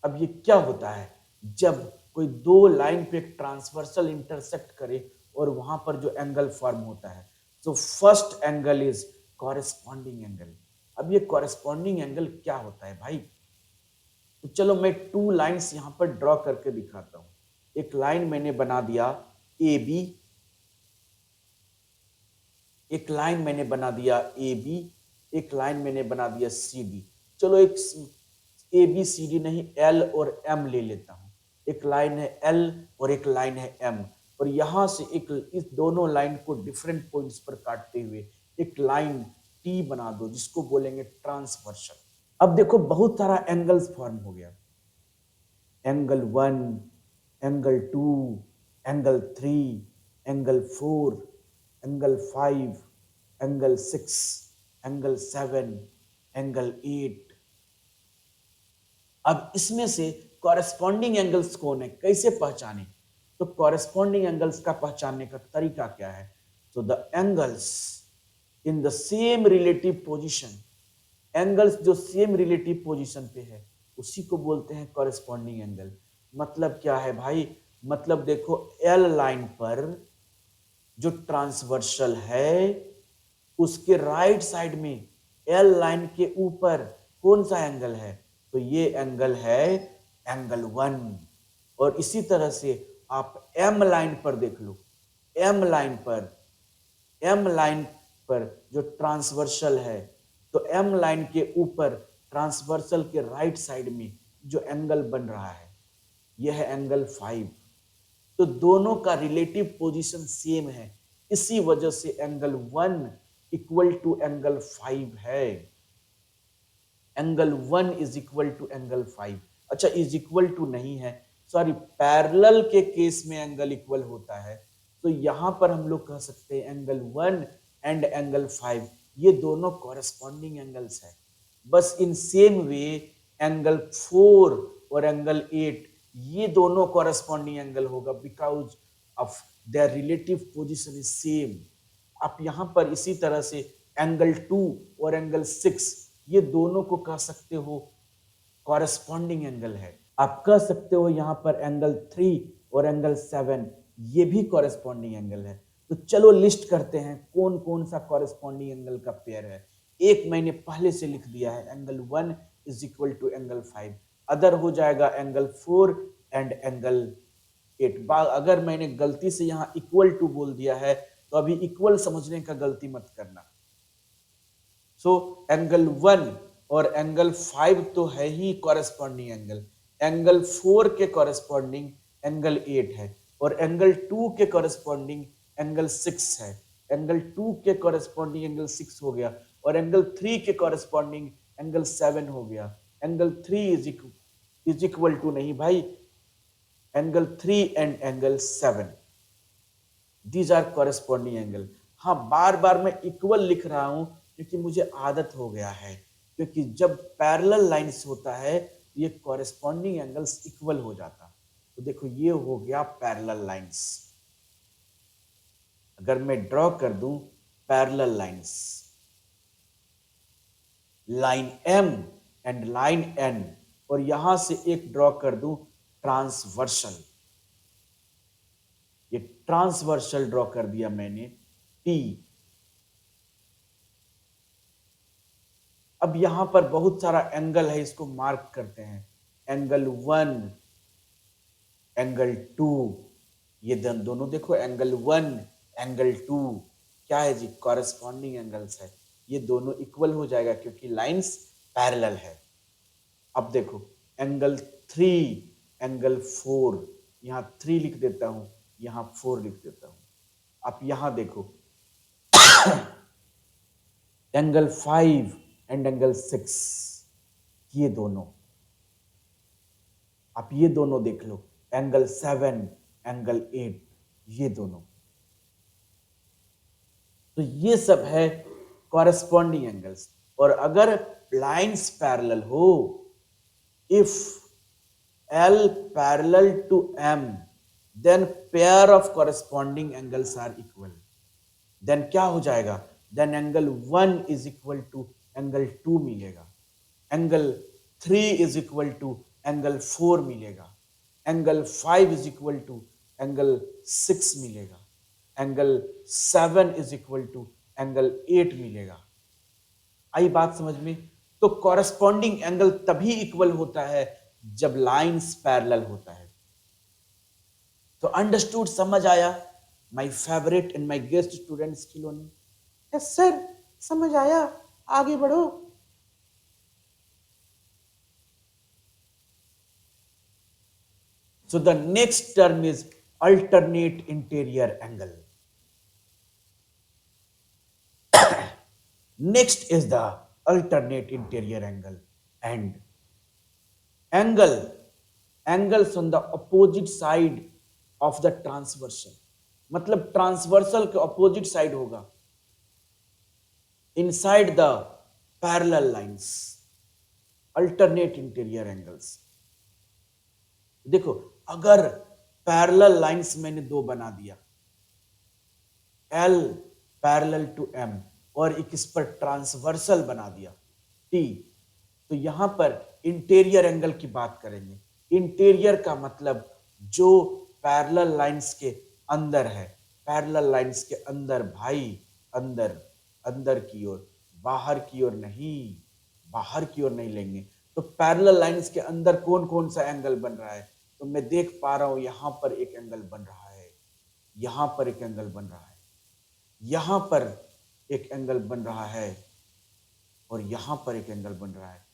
अब ये क्या होता है? जब कोई दो लाइन पे एक ट्रांसवर्सल इंटरसेक्ट करे और वहां पर जो एंगल फॉर्म होता है, तो first angle is corresponding angle. अब ये कॉरेस्पॉन्डिंग एंगल क्या होता है भाई? तो चलो मैं टू लाइंस यहां पर ड्रॉ करके दिखाता हूं। एक लाइन मैंने बना दिया AB, एक लाइन मैंने बना दिया AB, एक लाइन मैंने बना दिया CD। चलो एक ABCD नहीं, L और M ले लेता हूं। एक लाइन है L और एक लाइन है M, और यहां से एक इस दोनों लाइन को डिफरेंट पॉइंट्स पर काटते हुए एक लाइन T बना दो, जिसको बोलेंगे ट्रांसवर्सल। अब देखो बहुत सारा एंगल्स फॉर्म हो गया, angle 1, angle 2, angle 3, angle 4, angle 5, angle 6, angle 7, angle 8। अब इसमें से कॉरेस्पॉन्डिंग एंगल्स कौन है, कैसे पहचाने? तो कॉरेस्पॉन्डिंग एंगल्स का पहचानने का तरीका क्या है? तो the angles in the same relative position, angles जो सेम रिलेटिव पोजीशन पे है, उसी को बोलते हैं कॉरेस्पॉन्डिंग एंगल। मतलब क्या है भाई? मतलब देखो L लाइन पर जो ट्रांसवर्सल है, उसके राइट साइड में L लाइन के ऊपर कौन सा एंगल है? तो ये एंगल है एंगल 1। और इसी तरह से आप M लाइन पर देख लो, M लाइन पर जो ट्रांसवर्सल है, तो M लाइन के ऊपर ट्रांसवर्सल के राइट साइड में जो एंगल बन रहा है, यह है एंगल 5। तो दोनों का रिलेटिव पोजीशन सेम है, इसी वजह से एंगल 1 इक्वल टू एंगल 5 है। Angle 1 is equal to angle 5। अच्छा, इज इक्वल टू नहीं है, सॉरी, पैरेलल के केस में एंगल इक्वल होता है। तो यहां पर हम लोग कह सकते हैं एंगल 1 एंड एंगल 5 ये दोनों कॉरेस्पॉन्डिंग एंगल्स है। बस इन सेम वे एंगल 4 और एंगल 8 ये दोनों कॉरेस्पॉन्डिंग एंगल होगा, because of their relative position is same. आप यहां पर इसी तरह से एंगल 2 और एंगल 6 ये दोनों को कह सकते हो कॉरेस्पॉन्डिंग एंगल है। आप कह सकते हो यहां पर एंगल 3 और एंगल 7 ये भी कॉरेस्पॉन्डिंग एंगल है। तो चलो लिस्ट करते हैं कौन कौन सा कॉरेस्पॉन्डिंग एंगल का पेयर है। एक मैंने पहले से लिख दिया है, angle 1 is equal to angle 5। Other हो जाएगा एंगल 4 एंड एंगल 8। अगर मैंने गलती से यहां इक्वल टू बोल दिया है, तो अभी इक्वल समझने का गलती मत करना। सो एंगल 1 और एंगल 5 तो है ही कॉरेस्पॉन्डिंग एंगल, एंगल 4 के कॉरेस्पॉन्डिंग एंगल 8 है, और एंगल 2 के कॉरेस्पॉन्डिंग एंगल 6 है। एंगल 2 के कॉरेस्पॉन्डिंग एंगल 6 हो गया, और एंगल 3 के कॉरेस्पॉन्डिंग एंगल 7 हो गया। एंगल 3 इज इक्वल टू नहीं भाई, angle 3 and angle 7, these are corresponding angle. हाँ, बार बार मैं इक्वल लिख रहा हूं क्योंकि मुझे आदत हो गया है, क्योंकि जब पैरेलल लाइंस होता है ये कॉरेस्पॉन्डिंग एंगल्स इक्वल हो जाता। तो देखो ये हो गया पैरेलल लाइंस। अगर मैं ड्रॉ कर दूं parallel lines, line M and line N, और यहां से एक ड्रॉ कर दूं ट्रांसवर्सल, ये ट्रांसवर्सल ड्रॉ कर दिया मैंने टी। अब यहां पर बहुत सारा एंगल है, इसको मार्क करते हैं। एंगल 1, एंगल 2, ये दोनों देखो एंगल 1, एंगल 2 क्या है जी, कॉरेस्पॉन्डिंग एंगल्स है। ये दोनों इक्वल हो जाएगा क्योंकि लाइंस पैरेलल है। अब देखो एंगल 3, एंगल 4, यहां 3 लिख देता हूं, यहां 4 लिख देता हूं। आप यहां देखो एंगल 5 एंड एंगल 6, ये दोनों, आप ये दोनों देख लो, एंगल 7, एंगल 8, ये दोनों। तो ये सब है कॉरेस्पॉन्डिंग एंगल्स। और अगर लाइंस पैरेलल हो, if L parallel to M, then pair of corresponding angles are equal. Then क्या हो जाएगा, then angle 1 is equal to angle 2 मिलेगा, angle 3 is equal to angle 4 मिलेगा, angle 5 is equal to angle 6 मिलेगा, angle 7 is equal to angle 8 मिलेगा। आई बात समझ में? तो कॉरेस्पॉन्डिंग एंगल तभी इक्वल होता है जब लाइंस पैरेलल होता है। तो अंडरस्टूड, समझ आया? My favourite and my guest students Khilauni. Yes sir, समझ आया, आगे बढ़ो। So the next term is alternate interior angle. Next is the alternate interior angle, and angles on the opposite side of the transversal, मतलब ट्रांसवर्सल के ऑपोजिट साइड होगा inside the parallel lines, alternate interior angles. देखो अगर पैरेलल लाइंस मैंने दो बना दिया, L पैरेलल टू M, और एक इस पर ट्रांसवर्सल बना दिया T, तो यहां पर इंटीरियर एंगल की बात करेंगे। इंटीरियर का मतलब जो पैरेलल लाइंस के अंदर है, पैरेलल लाइंस के अंदर भाई, अंदर, अंदर की ओर, बाहर की ओर नहीं, बाहर की ओर नहीं लेंगे। तो पैरेलल लाइंस के अंदर कौन कौन सा एंगल बन रहा है? तो मैं देख पा रहा हूं यहां पर एक एंगल बन रहा है, यहां पर एक एंगल बन रहा है, यहां पर एक एंगल बन रहा है, और यहां पर एक एंगल बन रहा है।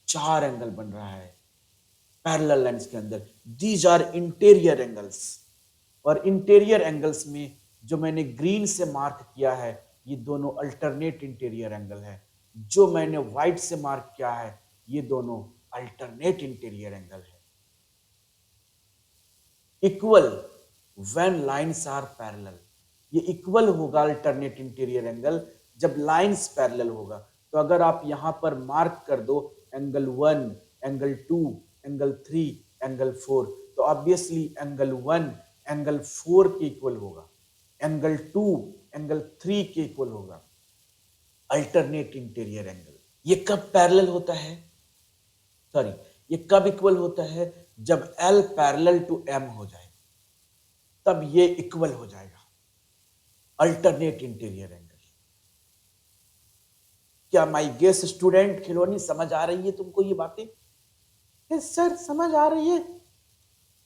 4 एंगल बन रहा है पैरेलल लाइंस के अंदर। These are interior angles. और इंटीरियर एंगल्स में जो मैंने ग्रीन से मार्क किया है, ये दोनों अल्टरनेट इंटीरियर एंगल है। जो मैंने व्हाइट से मार्क किया है, ये दोनों अल्टरनेट इंटीरियर एंगल है। Equal when lines are parallel, ये इक्वल होगा अल्टरनेट इंटीरियर एंगल जब लाइंस पैरेलल होगा। तो अगर आप यहां पर मार्क कर दो एंगल 1, एंगल 2, एंगल 3, एंगल 4, तो ऑब्वियसली एंगल 1 एंगल 4 के इक्वल होगा, एंगल 2 एंगल 3 के इक्वल होगा, अल्टरनेट इंटीरियर एंगल। ये कब पैरेलल होता है, सॉरी, ये कब इक्वल होता है? जब L पैरेलल टू M हो जाए, तब ये इक्वल हो जाएगा, अल्टरनेट इंटीरियर एंगल। क्या माय गेस्ट स्टूडेंट खिलौनी समझ आ रही है तुमको ये बातें? यस सर, समझ आ रही है,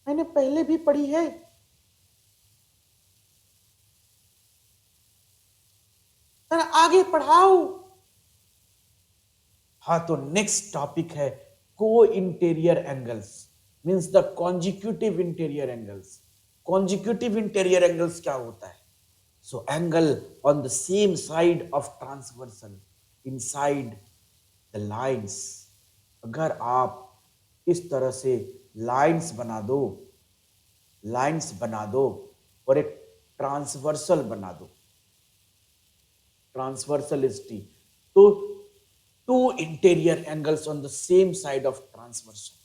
मैंने पहले भी पढ़ी है। सर आगे पढ़ाओ। हाँ, तो नेक्स्ट टॉपिक है को interior angles, means the consecutive interior angles. Consecutive interior angles क्या होता है? So angle on the same side of transversal inside the lines. अगर आप इस तरह से लाइंस बना दो, लाइंस बना दो और एक ट्रांसवर्सल बना दो, ट्रांसवर्सल इज टी, तो two interior angles on the same side of transversal.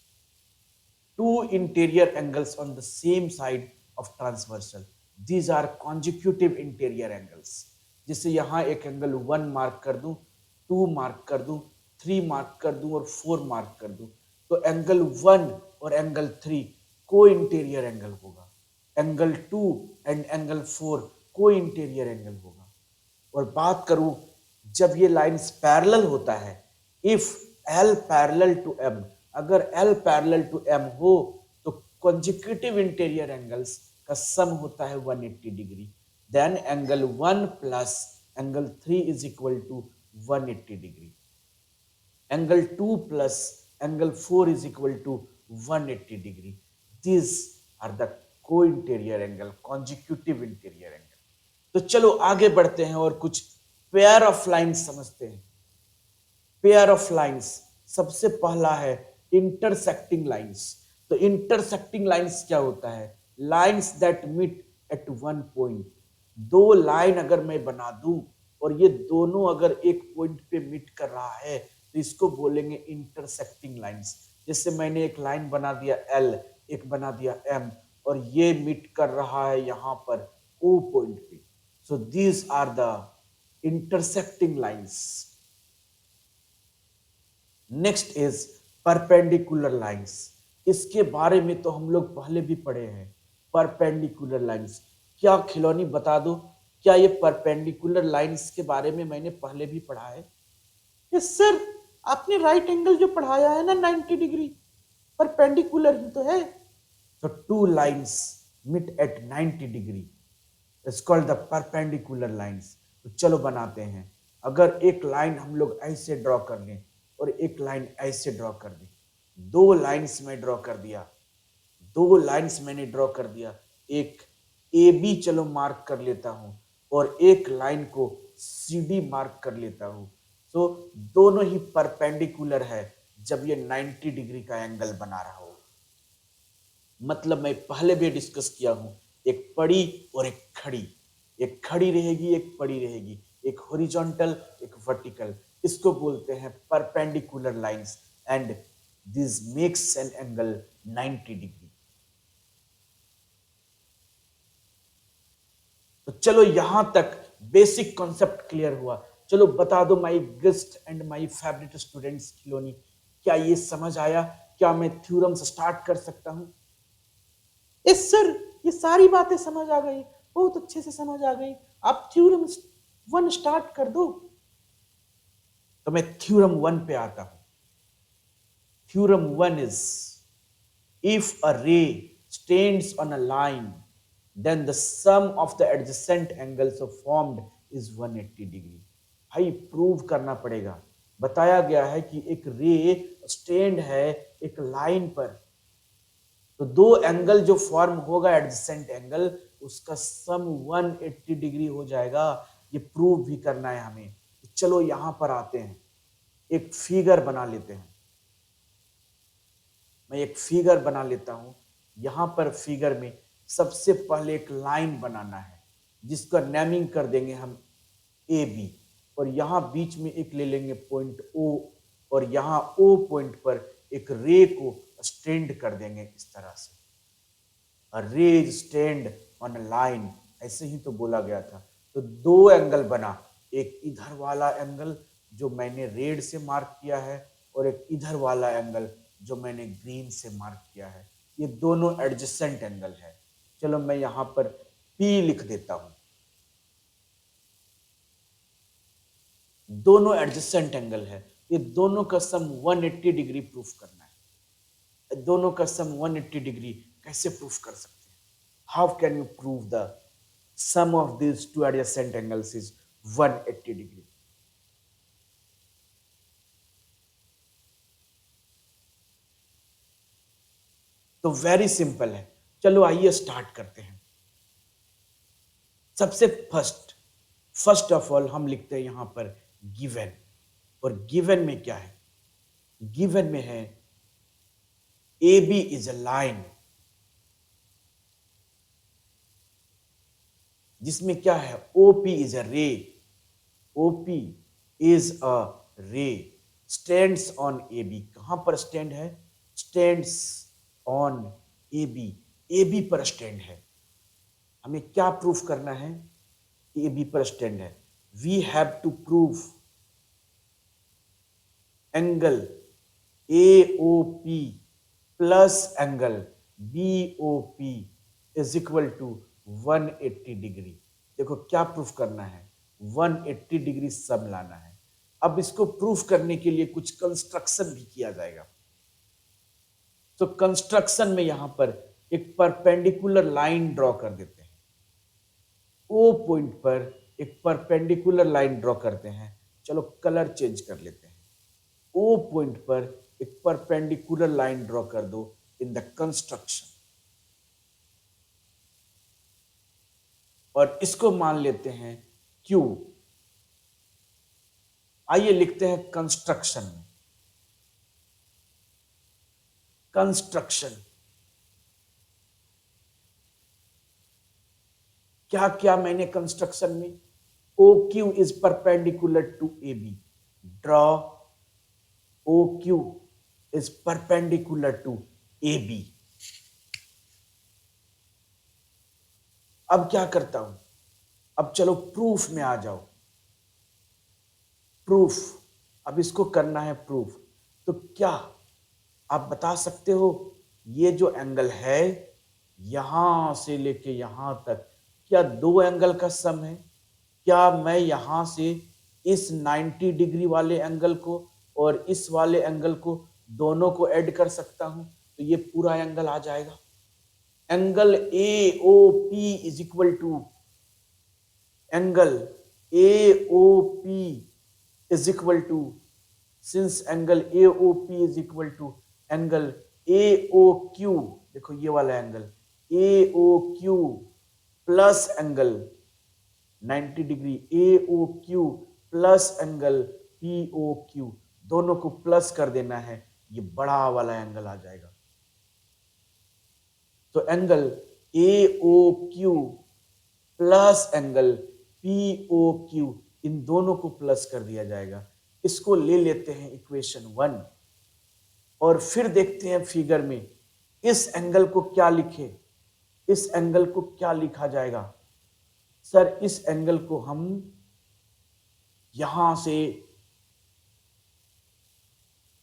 Two interior angles on the same side of transversal. These are consecutive interior angles. जैसे यहाँ एक एंगल 1 मार्क कर दूं, 2 मार्क कर दूं, 3 मार्क कर दूं और 4 मार्क कर दूं, तो एंगल 1 और एंगल 3 को इंटीरियर एंगल होगा, एंगल 2 एंड एंगल 4 को इंटीरियर एंगल होगा। और बात करूं जब ये लाइंस पैरेलल होता है, if L parallel to M, अगर L पैरेलल टू M हो तो कंसेक्यूटिव इंटीरियर एंगल्स का सम होता है 180 degree. Then angle 1 plus angle 3 is equal to 180 degree. Angle 2 plus angle 4 is equal to 180 degree. These are the co-interior angle, consecutive interior angle. तो चलो आगे बढ़ते हैं और कुछ पेयर ऑफ लाइंस समझते हैं। पेयर ऑफ लाइंस, सबसे पहला है इंटरसेक्टिंग लाइंस। तो इंटरसेक्टिंग लाइंस क्या होता है? Lines that meet at one point. दो लाइन अगर मैं बना दूं और ये दोनों अगर एक पॉइंट पे मीट कर रहा है तो इसको बोलेंगे इंटरसेक्टिंग लाइंस। जैसे मैंने एक लाइन बना दिया L, एक बना दिया M, और ये मीट कर रहा है यहां पर O पॉइंट पे। So these are the intersecting lines. Next is perpendicular lines. इसके बारे में तो हम लोग पहले भी पढ़े हैं। परपेंडिकुलर लाइंस, क्या खिलौनी बता दो, क्या ये परपेंडिकुलर लाइंस के बारे में मैंने पहले भी पढ़ा है? यस सर, आपने राइट एंगल जो पढ़ाया है ना 90 डिग्री, परपेंडिकुलर ही तो है। तो two lines meet at 90 degree it's called the perpendicular lines. तो चलो बनाते हैं। अगर एक लाइन हम लोग ऐसे ड्रॉ कर लें और एक लाइन ऐसे ड्रॉ कर दें, दो लाइंस में ड्रॉ कर दिया, दो लाइंस मैंने ड्रॉ कर दिया, एक ए बी चलो मार्क कर लेता हूं और एक लाइन को सी डी मार्क कर लेता हूं। तो दोनों ही परपेंडिकुलर है जब ये 90 डिग्री का एंगल बना रहा हो। मतलब मैं पहले भी डिस्कस किया हूं, एक पड़ी और एक खड़ी, एक खड़ी रहेगी एक पड़ी रहेगी, एक हॉरिजॉन्टल एक वर्टिकल, इसको बोलते हैं perpendicular lines and this makes an angle 90 degree. तो चलो यहां तक बेसिक कॉन्सेप्ट क्लियर हुआ। चलो बता दो my guest and my favourite students Khilauni, क्या ये समझ आया? क्या मैं थ्योरम्स स्टार्ट कर सकता हूं? यस सर, ये सारी बातें समझ आ गई, बहुत अच्छे से समझ आ गई। आप थ्योरम 1 स्टार्ट कर दो। तो मैं थ्योरम 1 पे आता हूं। Theorem 1 is if a ray stands on a line, then the sum of the adjacent angles of formed is 180 degree. भाई प्रूव करना पड़ेगा। बताया गया है कि एक रे स्टैंड है एक लाइन पर, तो दो एंगल जो फॉर्म होगा एडजेसेंट एंगल, उसका सम 180 डिग्री हो जाएगा। ये प्रूव भी करना है हमें। चलो यहां पर आते हैं, एक फिगर बना लेते हैं। मैं एक फिगर बना लेता हूं। यहां पर फिगर में सबसे पहले एक लाइन बनाना है जिसका नेमिंग कर देंगे हम ए बी, और यहां बीच में एक ले लेंगे पॉइंट ओ, और यहां ओ पॉइंट पर एक रे को स्टैंड कर देंगे इस तरह से। अ रे स्टैंड ऑन अ लाइन, ऐसे ही तो बोला गया था। तो दो एंगल बना, एक इधर वाला एंगल जो मैंने रेड से मार्क किया है और एक इधर वाला एंगल जो मैंने ग्रीन से मार्क किया है। ये दोनों एडजेसेंट एंगल है। चलो मैं यहां पर P लिख देता हूं। दोनों एडजेसेंट एंगल है, ये दोनों का सम 180 डिग्री प्रूफ करना है। दोनों का सम 180 डिग्री कैसे प्रूफ कर सकते हैं? How can you prove the sum of this two adjacent angles is 180 degree? तो वेरी सिंपल है। चलो आइए स्टार्ट करते हैं। सबसे फर्स्ट ऑफ ऑल हम लिखते हैं यहां पर गिवन, और गिवन में क्या है? गिवन में है A B is a line जिसमें क्या है? ओपी इज अ रे, ओपी इज अ रे, स्टैंड्स ऑन ए बी। कहां पर स्टैंड है? Stands on A B, A B पर स्टैंड है। हमें क्या प्रूफ करना है? ए बी पर स्टैंड है। We have to prove angle AOP plus angle BOP is equal to 180 degree. देखो क्या प्रूफ करना है? 180 डिग्री सम लाना है। अब इसको प्रूफ करने के लिए कुछ कंस्ट्रक्शन भी किया जाएगा। तो कंस्ट्रक्शन में यहां पर एक परपेंडिकुलर लाइन ड्रॉ कर देते हैं। ओ पॉइंट पर एक परपेंडिकुलर लाइन ड्रॉ करते हैं। चलो कलर चेंज कर लेते हैं। ओ पॉइंट पर एक परपेंडिकुलर लाइन ड्रॉ कर दो इन द कंस्ट्रक्शन, और इसको मान लेते हैं Q। आइए लिखते हैं कंस्ट्रक्शन में। कंस्ट्रक्शन क्या क्या मैंने कंस्ट्रक्शन में? OQ is perpendicular to AB। Draw OQ is perpendicular to AB। अब क्या करता हूं? अब चलो प्रूफ में आ जाओ। प्रूफ, अब इसको करना है प्रूफ। तो क्या आप बता सकते हो ये जो एंगल है यहां से लेके यहां तक, क्या दो एंगल का सम है? क्या मैं यहां से इस 90 डिग्री वाले एंगल को और इस वाले एंगल को दोनों को ऐड कर सकता हूं तो ये पूरा एंगल आ जाएगा। Angle AOP is equal to angle AOP is equal to, since angle AOP is equal to angle AOQ, देखो ये वाला angle AOQ plus angle 90 degree AOQ plus angle POQ, दोनों को प्लस कर देना है, ये बड़ा वाला एंगल आ जाएगा। तो angle AOQ plus angle POQ, इन दोनों को प्लस कर दिया जाएगा। इसको ले लेते हैं इक्वेशन 1 और फिर देखते हैं फिगर में इस एंगल को क्या लिखे। इस एंगल को क्या लिखा जाएगा? सर इस एंगल को हम यहां से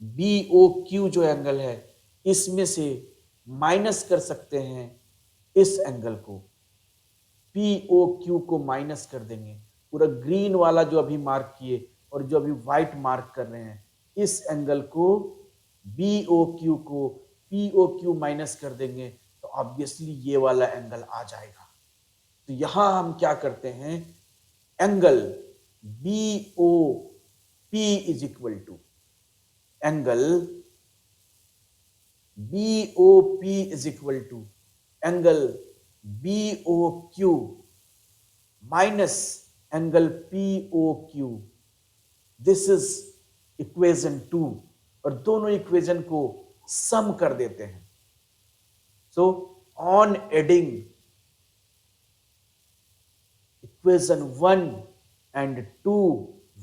BOQ जो एंगल है इसमें से माइनस कर सकते हैं, इस एंगल को POQ को माइनस कर देंगे। पूरा ग्रीन वाला जो अभी मार्क किए और जो अभी व्हाइट मार्क कर रहे हैं, इस एंगल को BOQ को POQ माइनस कर देंगे तो ऑब्वियसली ये वाला एंगल आ जाएगा। तो यहां हम क्या करते हैं, angle BOP is equal to angle BOP is equal to angle BOQ minus angle POQ। This is equation 2 और दोनों इक्वेशन को सम कर देते हैं। So on adding equation 1 and 2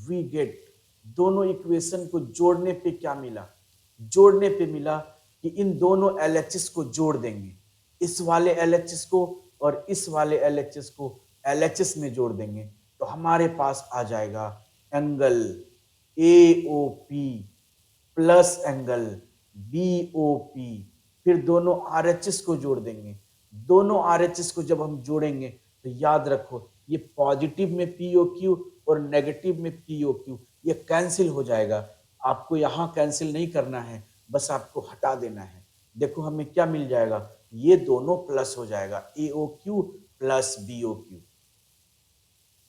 we get, दोनों इक्वेशन को जोड़ने पे क्या मिला? जोड़ने पे मिला कि इन दोनों LHS को जोड़ देंगे, इस वाले LHS को और इस वाले LHS को LHS में जोड़ देंगे तो हमारे पास आ जाएगा angle AOP plus angle BOP। फिर दोनों RHS को जोड़ देंगे। दोनों RHS को जब हम जोड़ेंगे तो याद रखो ये पॉजिटिव में POQ और नेगेटिव में POQ ये कैंसिल हो जाएगा। आपको यहां कैंसिल नहीं करना है, बस आपको हटा देना है। देखो हमें क्या मिल जाएगा, ये दोनों प्लस हो जाएगा, AOQ plus BOQ,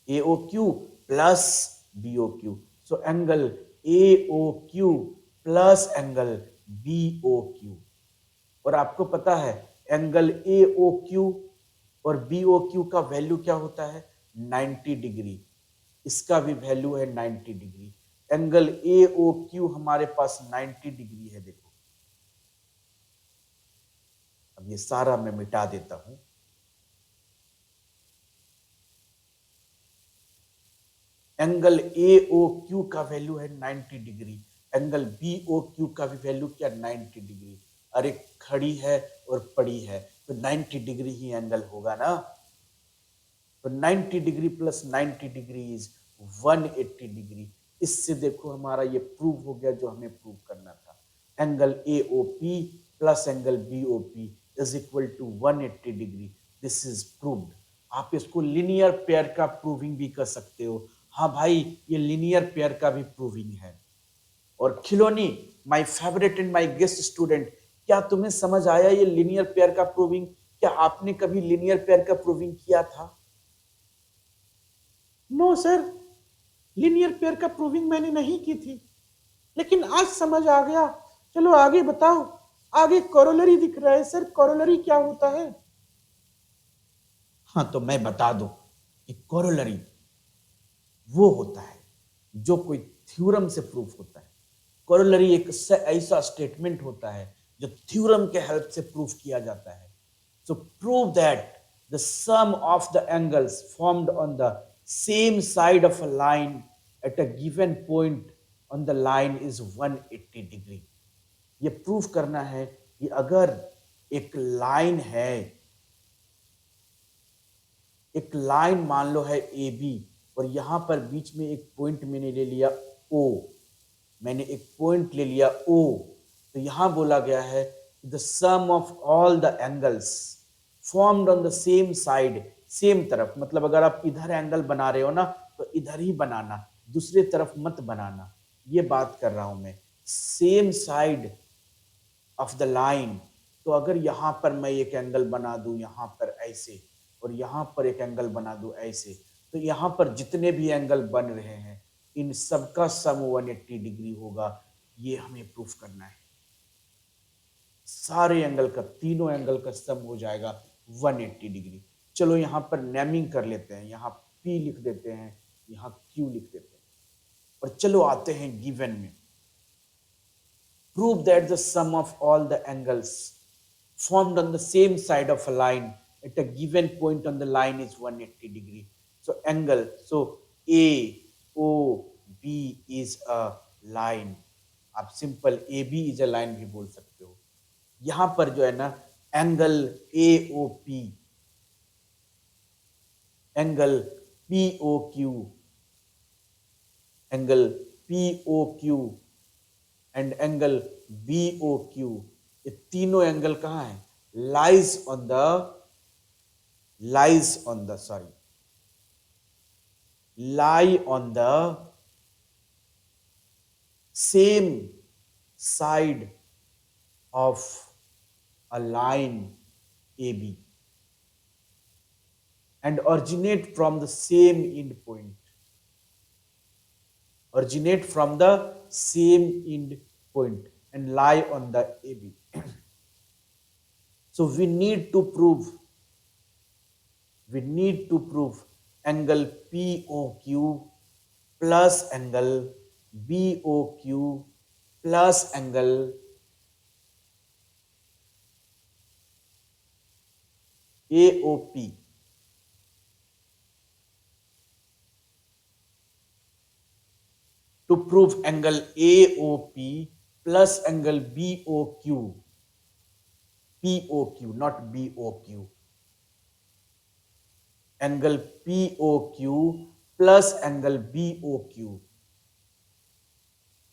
AOQ plus BOQ। So angle AOQ plus angle BOQ। और आपको पता है एंगल AOQ और BOQ का वैल्यू क्या होता है? 90 डिग्री। इसका भी वैल्यू है 90 डिग्री। एंगल AOQ हमारे पास 90 डिग्री है। देखो अब ये सारा मैं मिटा देता हूं। एंगल AOQ का वैल्यू है 90 degree. Angle B O Q का भी वैल्यू क्या 90 डिग्री। अरे खड़ी है और पड़ी है तो 90 डिग्री ही एंगल होगा ना। तो 90 degree plus 90 degree is 180 degree. इससे देखो हमारा ये प्रूव हो गया जो हमें प्रूव करना था। Angle A O P plus angle B O P is equal to 180 degree. This is proved. आप इसको लिनियर पेयर का प्रूविंग भी कर सकते हो। हाँ भाई ये लिनियर पेयर का भी प्रूविंग है। और Khilauni my favourite and my guest student, क्या तुम्हें समझ आया ये लिनियर पेयर का प्रूविंग? क्या आपने कभी लिनियर पेयर का प्रूविंग किया था? नो सर, लीनियर पेयर का प्रूविंग मैंने नहीं की थी, लेकिन आज समझ आ गया। चलो आगे बताओ। आगे कोरोलरी दिख रहा है सर, कोरोलरी क्या होता है? हाँ तो मैं बता दूं कि कोरोलरी वो होता है जो कोई थ्योरम से प्रूफ होता है। कोरोलरी एक ऐसा स्टेटमेंट होता है जो थ्योरम के हेल्प से प्रूफ किया जाता है। So prove that the sum of the angles formed on the same side of a line at a given point on the line is 180 degree. ये प्रूफ करना है कि अगर एक लाइन है, एक लाइन मान लो है ए बी, और यहां पर बीच में एक पॉइंट मैंने ले लिया ओ, मैंने एक पॉइंट ले लिया ओ, तो यहां बोला गया है the sum of all the angles formed on the same side, same तरफ, मतलब अगर आप इधर एंगल बना रहे हो ना तो इधर ही बनाना, दूसरे तरफ मत बनाना। ये बात कर रहा हूं मैं, same side of the line. तो अगर यहां पर मैं एक एंगल बना दूं यहां पर ऐसे, और यहां पर एक एंगल बना दूं ऐसे, तो यहां पर जितने भी एंगल बन रहे हैं इन सबका सम 180 डिग्री होगा। ये हमें प्रूफ करना है। सारे एंगल का, तीनों एंगल का सम हो जाएगा 180 डिग्री। चलो यहां पर नेमिंग कर लेते हैं, यहां P लिख देते हैं, यहां Q लिख देते हैं, और चलो आते हैं गिवन में। Prove that the sum of all the angles formed on the same side of a line at a given point on the line is 180 degree. So angle, so AOB is a line. आप simple AB is a line भी बोल सकते हो। यहां पर जो है ना angle AOP, angle POQ, angle POQ and angle BOQ, ये तीनों एंगल कहां है? Lies on the sorry lie on the same side of a line AB and originate from the same end point. Originate from the same end point and lie on the AB. So we need to prove angle POQ plus angle BOQ plus angle AOP. To prove angle AOP plus angle BOQ, POQ, not BOQ. Angle POQ plus angle BOQ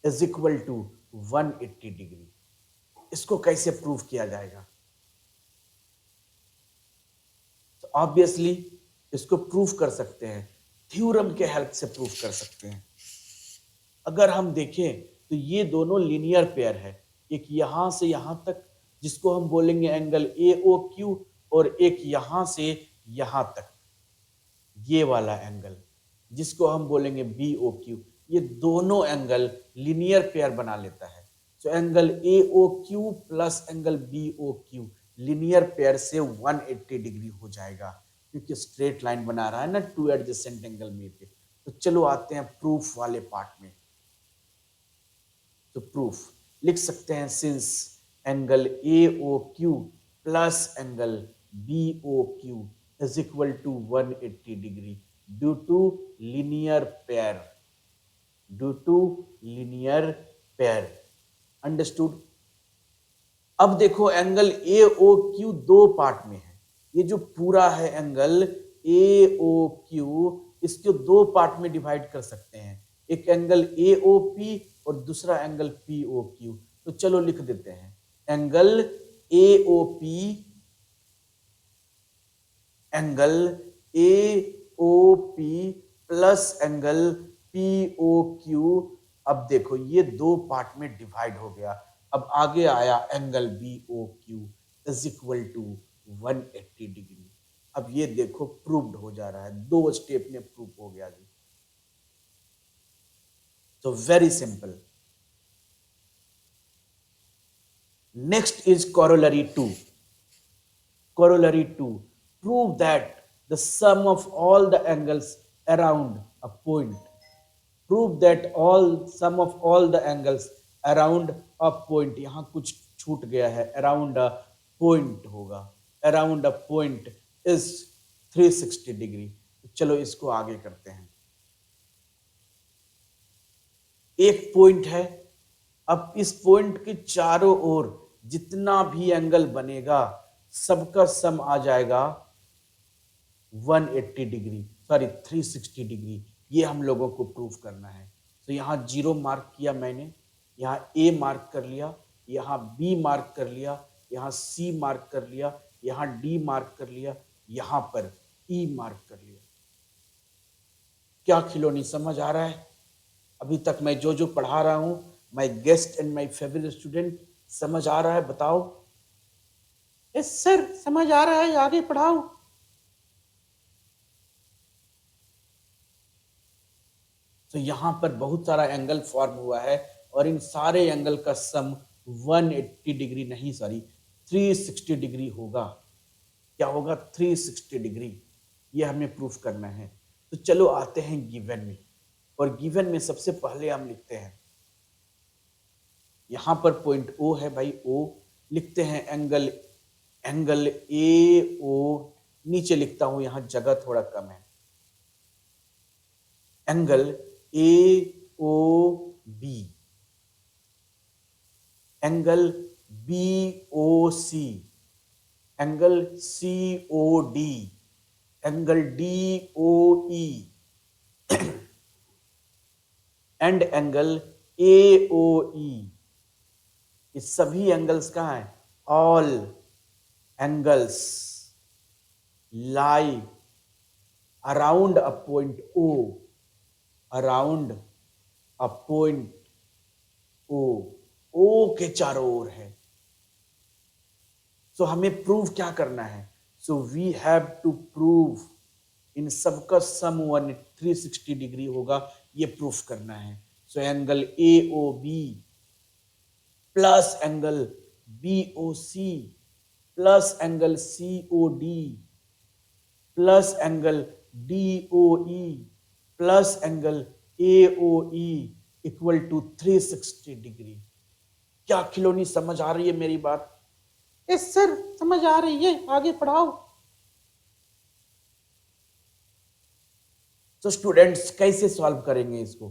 is equal to 180 degree. इसको कैसे प्रूव किया जाएगा? तो ऑब्वियसली इसको प्रूव कर सकते हैं, थ्योरम के हेल्प से प्रूव कर सकते हैं। अगर हम देखें तो ये दोनों लीनियर पेयर है, एक यहां से यहां तक जिसको हम बोलेंगे एंगल AOQ, और एक यहां से यहां तक ये वाला एंगल जिसको हम बोलेंगे BOQ। ये दोनों एंगल लीनियर पेयर बना लेता है। So angle AOQ plus angle BOQ linear pair से 180 डिग्री हो जाएगा, क्योंकि स्ट्रेट लाइन बना रहा है ना टू एडजेसेंट एंगल में पे। तो चलो आते हैं प्रूफ वाले पार्ट में। तो प्रूफ लिख सकते हैं, since angle AOQ plus angle BOQ is equal to 180 degree due to linear pair, due to linear pair. Understood. अब देखो एंगल ए ओ क्यू दो पार्ट में है। ये जो पूरा है एंगल ए ओ क्यू, इसको दो पार्ट में डिवाइड कर सकते हैं, एक एंगल ए ओ पी और दूसरा एंगल पी ओ क्यू। तो चलो लिख देते हैं angle A O P, angle A O P plus angle P O Q. अब देखो ये दो पार्ट में डिवाइड हो गया। अब आगे आया angle B O Q is equal to 180 degree. अब ये देखो प्रूव्ड हो जा रहा है, दो स्टेप में प्रूव हो गया जी। तो very simple. Next is corollary 2. Corollary 2. Prove that the sum of all the angles around a point. Prove that sum of all the angles around a point. यहां कुछ छूट गया है, around a point होगा, around a point is 360 degree. चलो इसको आगे करते हैं। एक पॉइंट है, अब इस पॉइंट के चारों ओर जितना भी एंगल बनेगा सबका सम आ जाएगा 180 डिग्री, सॉरी 360 डिग्री। ये हम लोगों को प्रूफ करना है। तो यहाँ 0 मार्क किया मैंने, यहाँ ए मार्क कर लिया, यहाँ बी मार्क कर लिया, यहाँ सी मार्क कर लिया, यहाँ डी मार्क कर लिया, यहाँ पर ई मार्क कर लिया। क्या खिलौनी समझ आ रहा है? अभी तक मैं जो जो पढ़ा रहा हूं, my guest and my favourite student, समझ आ रहा है? बताओ। यस सर, समझ आ रहा है, आगे पढ़ाओ। तो यहां पर बहुत सारा एंगल फॉर्म हुआ है और इन सारे एंगल का सम 180 डिग्री नहीं, सॉरी 360 डिग्री होगा। क्या होगा? 360 डिग्री। ये हमें प्रूफ करना है। तो चलो आते हैं गिवन में, और गिवन में सबसे पहले हम लिखते हैं, यहां पर पॉइंट ओ है भाई, ओ लिखते हैं एंगल ए ओ, नीचे लिखता हूं, यहां जगह थोड़ा कम है, angle A O B, angle B O C, angle C O D, angle D O E and angle A O E. ये सभी एंगल्स कहां हैं? All angles lie around a point O, around a point O, O के चारों ओर है। सो हमें प्रूव क्या करना है? So we have to prove इन सबका सम 360 डिग्री होगा, ये प्रूफ करना है। So angle A O B plus angle B O C plus angle C O D plus angle D O E plus angle A O E equal to 360 degree. क्या खिलौनी समझ आ रही है मेरी बात? यस सर, समझ आ रही है, आगे पढ़ाओ। तो स्टूडेंट्स कैसे सॉल्व करेंगे इसको?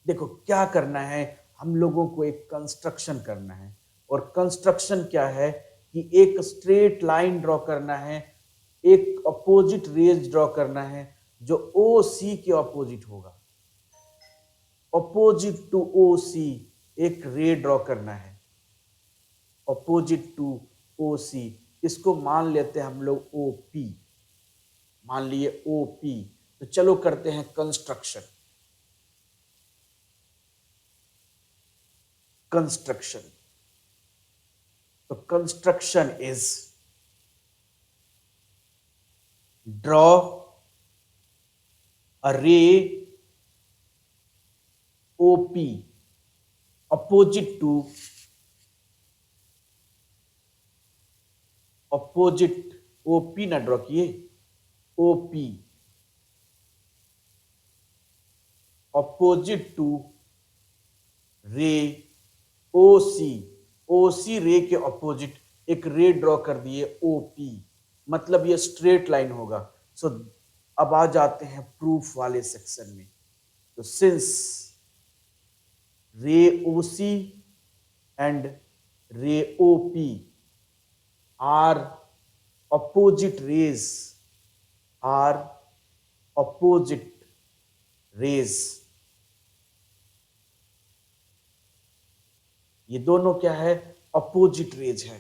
देखो क्या करना है, हम लोगों को एक कंस्ट्रक्शन करना है। और कंस्ट्रक्शन क्या है कि एक स्ट्रेट लाइन ड्रॉ करना है, एक अपोजिट रेज ड्रॉ करना है जो ओ सी के अपोजिट होगा। अपोजिट टू ओ सी एक रे ड्रॉ करना है, अपोजिट टू ओ सी। इसको मान लेते हैं हम लोग ओ पी, मान लिए ओ पी। तो चलो करते हैं कंस्ट्रक्शन। कंस्ट्रक्शन, तो कंस्ट्रक्शन इज ड्रॉ अ रे ओपी अपोजिट टू ओपी ना ड्रॉ किए, ओपी अपोजिट टू रे ओ सी रे के अपोजिट एक रे ड्रॉ कर दिए ओपी, मतलब ये स्ट्रेट लाइन होगा। सो अब आ जाते हैं प्रूफ वाले सेक्शन में। तो सिंस रे ओ C and ray O P are opposite rays, are opposite rays. ये दोनों क्या है? अपोजिट रेज है।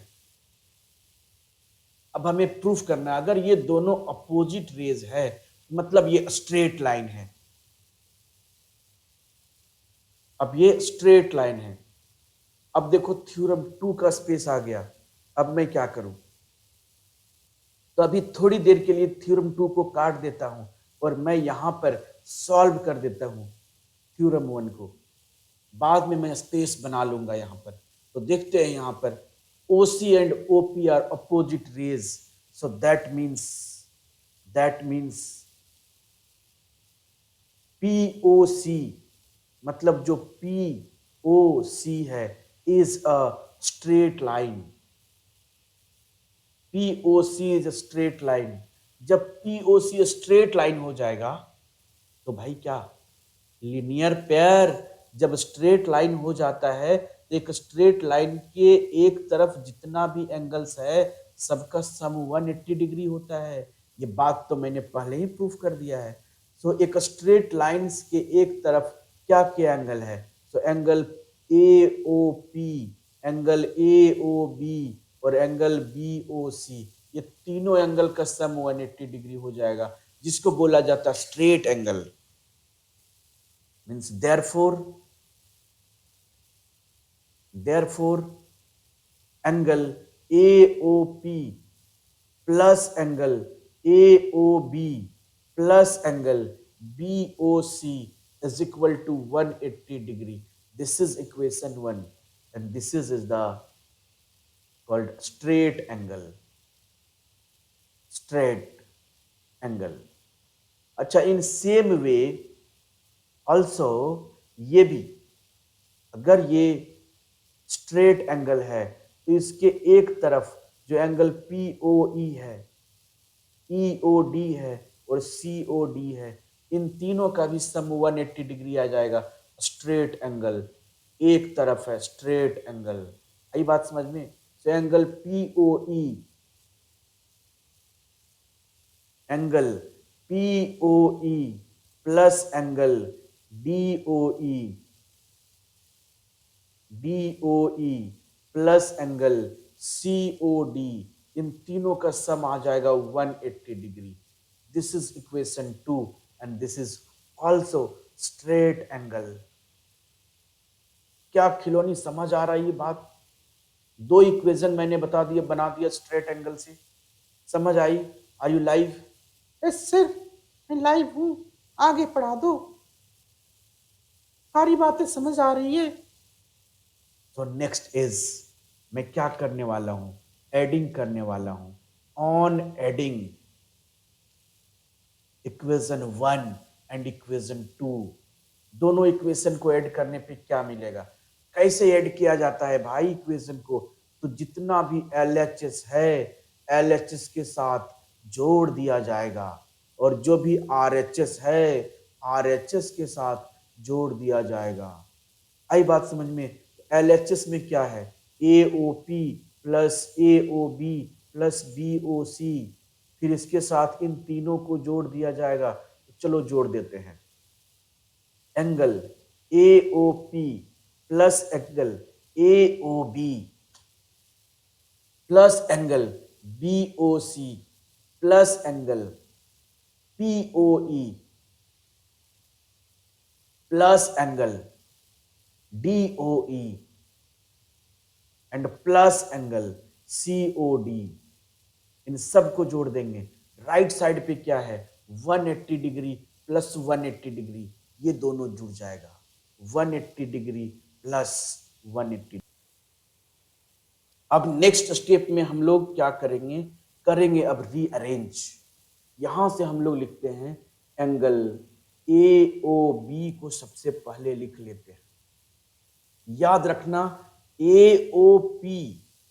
अब हमें प्रूफ करना है, अगर ये दोनों अपोजिट रेज है मतलब ये स्ट्रेट लाइन है। अब ये स्ट्रेट लाइन है। अब देखो थ्योरम 2 का स्पेस आ गया। अब मैं क्या करूं? तो अभी थोड़ी देर के लिए थ्योरम 2 को काट देता हूं और मैं यहां पर सॉल्व कर देता हूं थ्योरम 1 को। बाद में मैं स्पेस बना लूंगा यहां पर। तो देखते हैं यहां पर OC and OP are opposite rays, so that means POC, मतलब जो POC है is a straight line. POC is a straight line. जब POC स्ट्रेट लाइन हो जाएगा तो भाई क्या, लीनियर पेयर जब स्ट्रेट लाइन हो जाता है तो एक स्ट्रेट लाइन के एक तरफ जितना भी एंगल्स है सबका सम 180 डिग्री होता है। ये बात तो मैंने पहले ही प्रूफ कर दिया है। सो एक स्ट्रेट लाइंस के एक तरफ क्या क्या एंगल है? So angle AOP, angle AOB और एंगल BOC, ये तीनों एंगल का सम 180 डिग्री हो जाएगा, जिसको बोला जाता है straight angle. Means therefore angle AOP plus angle AOB plus angle BOC is equal to 180 degree. This is equation 1 and this is the called straight angle. अच्छा, in same way also ये भी, अगर ये स्ट्रेट एंगल है तो इसके एक तरफ जो एंगल POE है, EOD है और COD है, इन तीनों का भी सम 180 डिग्री आ जाएगा। स्ट्रेट एंगल एक तरफ है, स्ट्रेट एंगल। आई बात समझ में? तो angle POE, angle POE plus angle DOE plus angle COD, इन तीनों का सम आ जाएगा 180 degree. This is equation 2 and this is also straight angle. क्या खिलौनी समझ आ रही है बात? दो इक्वेशन मैंने बता दिया, बना दिया स्ट्रेट एंगल से। समझ आई? Are you live? Yes sir, मैं लाइव हूँ, आगे पढ़ा दो, सारी बातें समझ आ रही है। तो नेक्स्ट इज, मैं क्या करने वाला हूं? एडिंग करने वाला हूं। On adding equation 1 and equation 2, दोनों इक्वेशन को ऐड करने पे क्या मिलेगा? कैसे ऐड किया जाता है भाई इक्वेशन को? तो जितना भी LHS है LHS के साथ जोड़ दिया जाएगा और जो भी RHS है RHS के साथ जोड़ दिया जाएगा। आई बात समझ में? LHS में क्या है? AOP plus AOB plus BOC, फिर इसके साथ इन तीनों को जोड़ दिया जाएगा। तो चलो जोड़ देते हैं। Angle AOP plus angle AOB plus angle BOC plus angle POE plus angle DOE and plus angle COD, इन सब को जोड़ देंगे। राइट साइड पे क्या है? 180 डिग्री प्लस 180 डिग्री, ये दोनों जुड़ जाएगा। 180 डिग्री प्लस 180। अब नेक्स्ट स्टेप में हम लोग क्या करेंगे अब रीअरेंज। यहां से हम लोग लिखते हैं एंगल AOB को सबसे पहले लिख लेते हैं। याद रखना AOP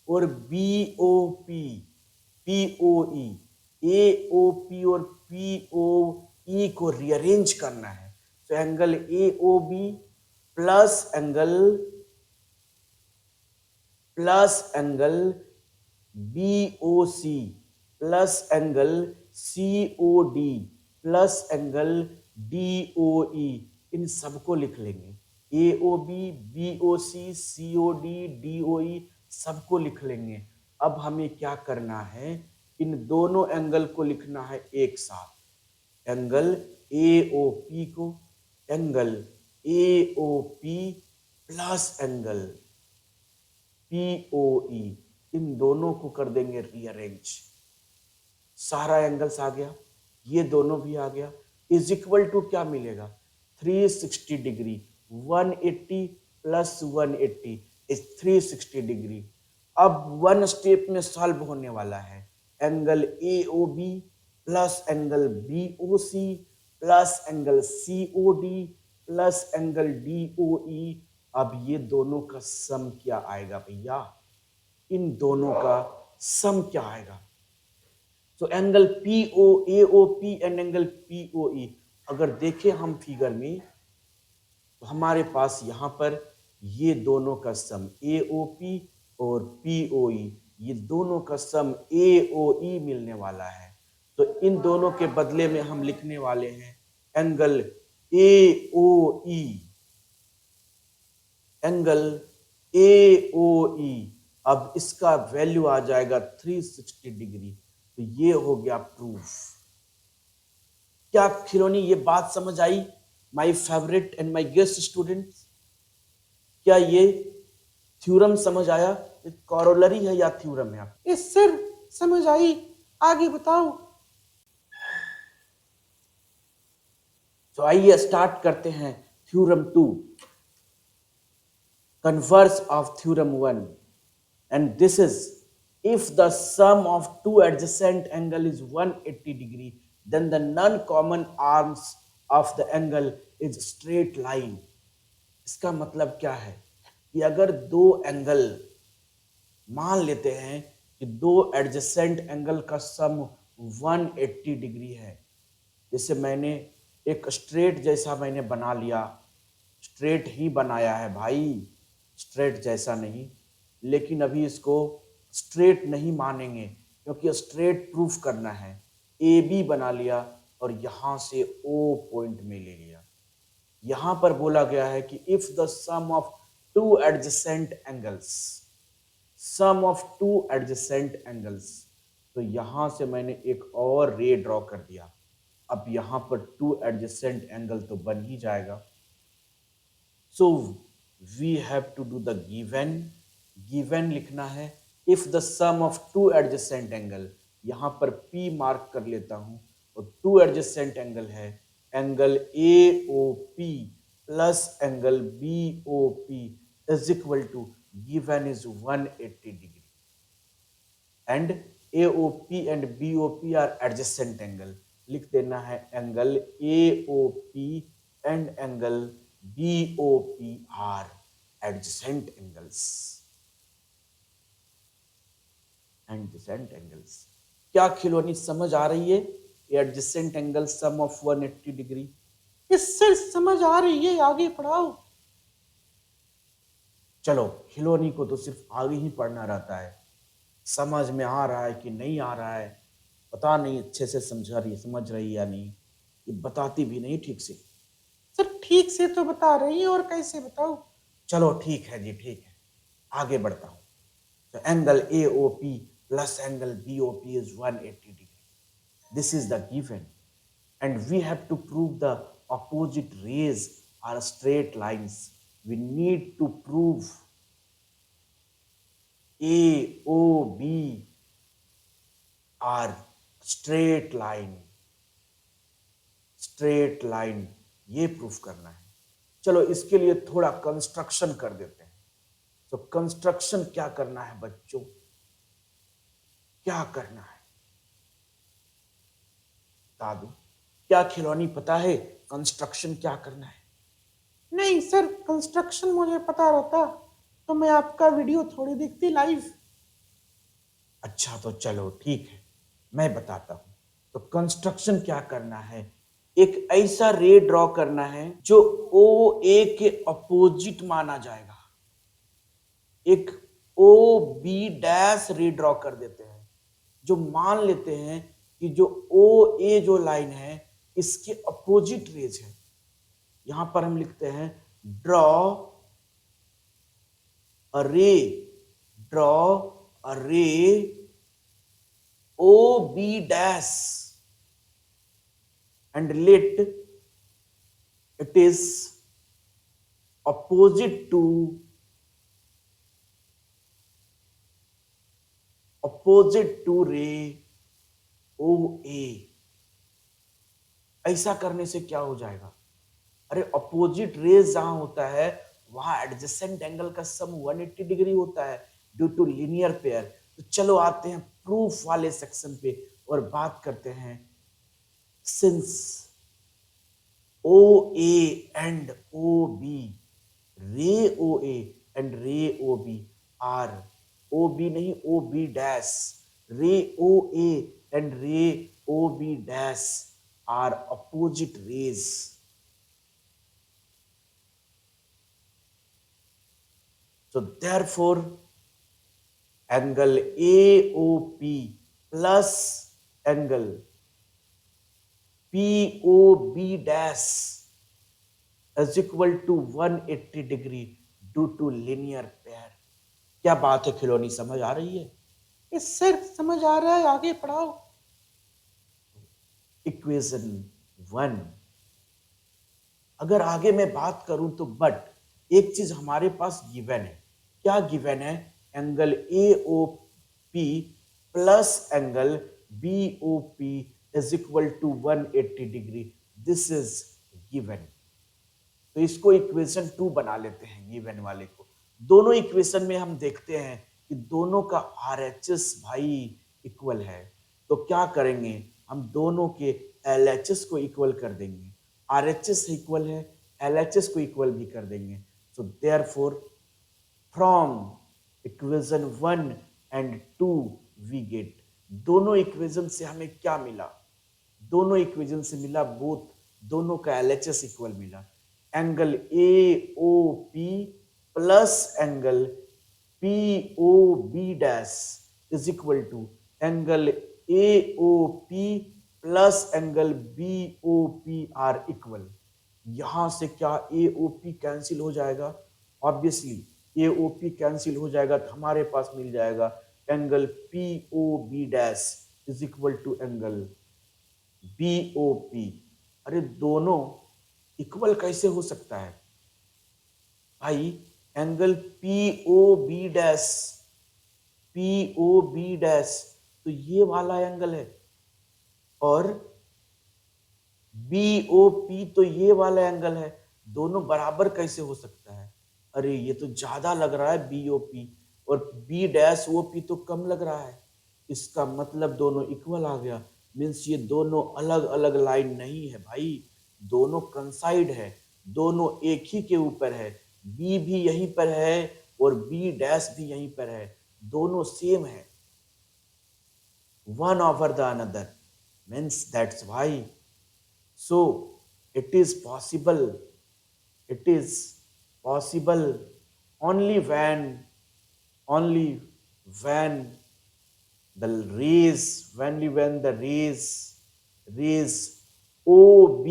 और BOP POE, AOP और POE को रीअरेंज करना है। तो angle AOB plus angle BOC plus angle COD plus angle DOE, इन सबको लिख लेंगे। AOB, BOC, COD, DOE सबको लिख लेंगे। अब हमें क्या करना है, इन दोनों एंगल को लिखना है एक साथ। एंगल AOP को angle AOP plus angle POE, इन दोनों को कर देंगे रीअरेंज। सारा एंगल्स आ गया, ये दोनों भी आ गया, इज इक्वल टू क्या मिलेगा, 360 डिग्री। 180 plus 180 is 360 degree. अब वन स्टेप में सॉल्व होने वाला है। Angle AOB plus angle BOC plus angle COD plus angle DOE। अब ये दोनों का सम क्या आएगा भैया, इन दोनों का सम क्या आएगा। तो angle AOP and angle POE अगर देखें हम फिगर में, तो हमारे पास यहां पर ये दोनों का सम AOP और POE, ये दोनों का सम AOE मिलने वाला है। तो इन दोनों के बदले में हम लिखने वाले हैं एंगल AOE, एंगल AOE। अब इसका वैल्यू आ जाएगा 360 डिग्री। तो ये हो गया प्रूफ। क्या खिलौनी ये बात समझ आई, my favourite and my guest students? क्या ये थ्योरम समझ आया? कॉरोलरी है या थ्योरम है? आप यस सर, समझ आई, आगे बताओ। तो आइए स्टार्ट करते हैं theorem 2, converse of theorem 1, and this is, if the sum of two adjacent angle is 180 degree, then the non-common arms of the angle is straight line। इसका मतलब क्या है कि अगर दो एंगल, मान लेते हैं कि दो एडजेसेंट एंगल का सम 180 डिग्री है। जैसे मैंने एक स्ट्रेट जैसा मैंने बना लिया, स्ट्रेट ही बनाया है भाई, स्ट्रेट जैसा नहीं, लेकिन अभी इसको स्ट्रेट नहीं मानेंगे क्योंकि स्ट्रेट प्रूफ करना है। AB बना लिया और यहां से O पॉइंट में ले लिया। यहां पर बोला गया है कि if the sum of two adjacent angles, sum of two adjacent angles, तो यहां से मैंने एक और रे ड्रॉ कर दिया। अब यहां पर टू एडजेसेंट एंगल तो बन ही जाएगा। So we have to do the given, given लिखना है। If the sum of two adjacent angle, यहां पर P मार्क कर लेता हूं, और टू एडजेसेंट एंगल है angle AOP plus angle BOP is equal to, given is 180 degree, and AOP and BOP are adjacent angle. लिख देना है angle AOP and angle BOP are adjacent angles, adjacent angles. क्या खिलौनी समझ आ रही है? Adjacent angle sum of 180 degree. इससे समझ आ रही है, आगे पढ़ाओ। चलो, खिलौनी को तो सिर्फ आगे ही पढ़ना रहता है, समझ में आ रहा है कि नहीं आ रहा है पता नहीं, अच्छे से समझ रही या नहीं, ये बताती भी नहीं ठीक से। सर ठीक से तो बता रही है, और कैसे बताओ? चलो ठीक है जी, ठीक है, आगे बढ़ता हूं। तो angle AOP plus angle BOP is 180 degree. This is the given, and we have to prove the opposite rays are straight lines. We need to prove AOB are straight line, straight line, ये प्रूफ करना है। चलो इसके लिए थोड़ा कंस्ट्रक्शन कर देते हैं। तो कंस्ट्रक्शन क्या करना है बच्चों, क्या करना है बता दो? क्या खिलौनी पता है कंस्ट्रक्शन क्या करना है? नहीं सर, कंस्ट्रक्शन मुझे पता रहता तो मैं आपका वीडियो थोड़ी देखती लाइव। अच्छा तो चलो ठीक है, मैं बताता हूं। तो कंस्ट्रक्शन क्या करना है, एक ऐसा रे ड्रॉ करना है जो ओ ए के अपोजिट माना जाएगा। एक O B dash ray draw कर देते हैं, जो मान लेते हैं कि जो ओ ए जो लाइन है इसके अपोजिट रेज है। यहां पर हम लिखते हैं ड्रॉ अ रे, draw a ray O B dash and let it is opposite to ray O A. ऐसा करने से क्या हो जाएगा? अरे अपोजिट रेज जहां होता है वहां एडजेसेंट एंगल का सम 180 डिग्री होता है ड्यू टू लीनियर पेयर। तो चलो आते हैं प्रूफ वाले सेक्शन पे और बात करते हैं। Since O A and O B, ray O A and ray O B are, O B नहीं O B dash, ray O A and ray O B dash are opposite rays. So therefore, angle AOP plus angle POB dash is equal to 180 degree due to linear pair। क्या बात है खिलौनी, समझ आ रही है? यस सर, समझ आ रहा है, आगे पढ़ाओ। इक्वेशन 1। अगर आगे मैं बात करूं तो बट एक चीज हमारे पास गिवन है। क्या गिवन है? Angle AOP plus angle BOP is equal to 180 degree. This is given. तो इसको इक्वेशन 2 बना लेते हैं गिवन वाले को। दोनों इक्वेशन में हम देखते हैं कि दोनों का RHS भाई इक्वल है। तो क्या करेंगे, हम दोनों के LHS को इक्वल कर देंगे। RHS इक्वल है, LHS को इक्वल भी कर देंगे। So therefore from equation 1 and 2 we get, दोनों इक्वेशन से हमें क्या मिला? दोनों इक्वेशन से मिला बोथ, दोनों का LHS इक्वल मिला। Angle AOP plus angle POB dash is equal to angle AOP plus angle BOP are equal. यहां से क्या AOP कैंसिल हो जाएगा? ऑब्वियसली AOP कैंसिल हो जाएगा तो हमारे पास मिल जाएगा angle POB dash is equal to angle BOP। अरे दोनों इक्वल कैसे हो सकता है भाई? Angle POB dash, POB dash तो ये वाला एंगल है और BOP तो ये वाला एंगल है। दोनों बराबर कैसे हो सकता है? अरे ये तो ज्यादा लग रहा है BOP, और B डैश OP तो कम लग रहा है। इसका मतलब दोनों इक्वल आ गया। मीन्स ये दोनों अलग अलग लाइन नहीं है भाई, दोनों कंसाइड है, दोनों एक ही के ऊपर है। B भी यहीं पर है और B डैश भी यहीं पर है, दोनों सेम है, one over the another। means that's why, so it is possible, it is possible only when the rays, only when the rays OB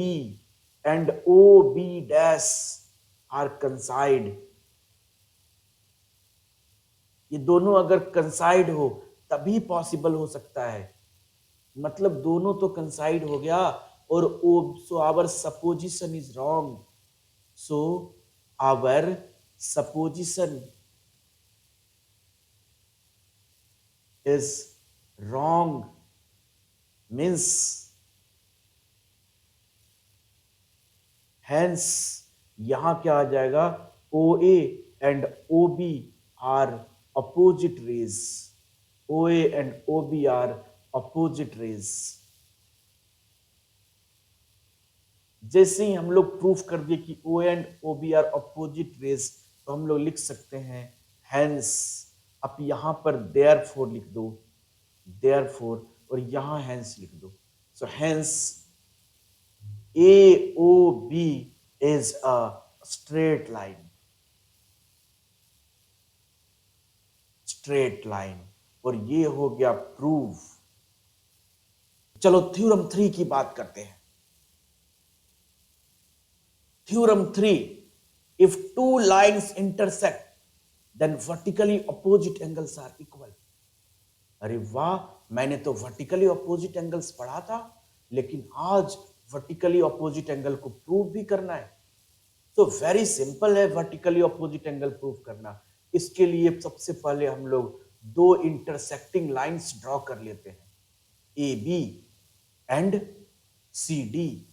and OB dash are coincide। ये दोनों अगर कंसाइड हो तभी पॉसिबल हो सकता है। मतलब दोनों तो कंसाइड हो गया और so our supposition is wrong, so our supposition is wrong. Means hence यहां क्या आ जाएगा? OA and OB are opposite rays, OA and OB are opposite rays। जैसे ही हम लोग प्रूफ कर दिए कि OA and OB are opposite rays, तो हम लोग लिख सकते हैं hence। अब यहां पर therefore लिख दो, therefore, और यहां hence लिख दो। so hence AOB is a straight line. Straight line. और ये हो गया प्रूव। चलो थ्योरम 3 की बात करते हैं। Theorem 3, if two lines intersect then vertically opposite angles are equal. अरे वाह, मैंने तो वर्टिकली अपोजिट एंगल्स पढ़ा था, लेकिन आज वर्टिकली अपोजिट एंगल को प्रूव भी करना है। तो वेरी सिंपल है वर्टिकली अपोजिट एंगल प्रूव करना। इसके लिए सबसे पहले हम लोग दो इंटरसेक्टिंग लाइंस ड्रॉ कर लेते हैं, A B and C D.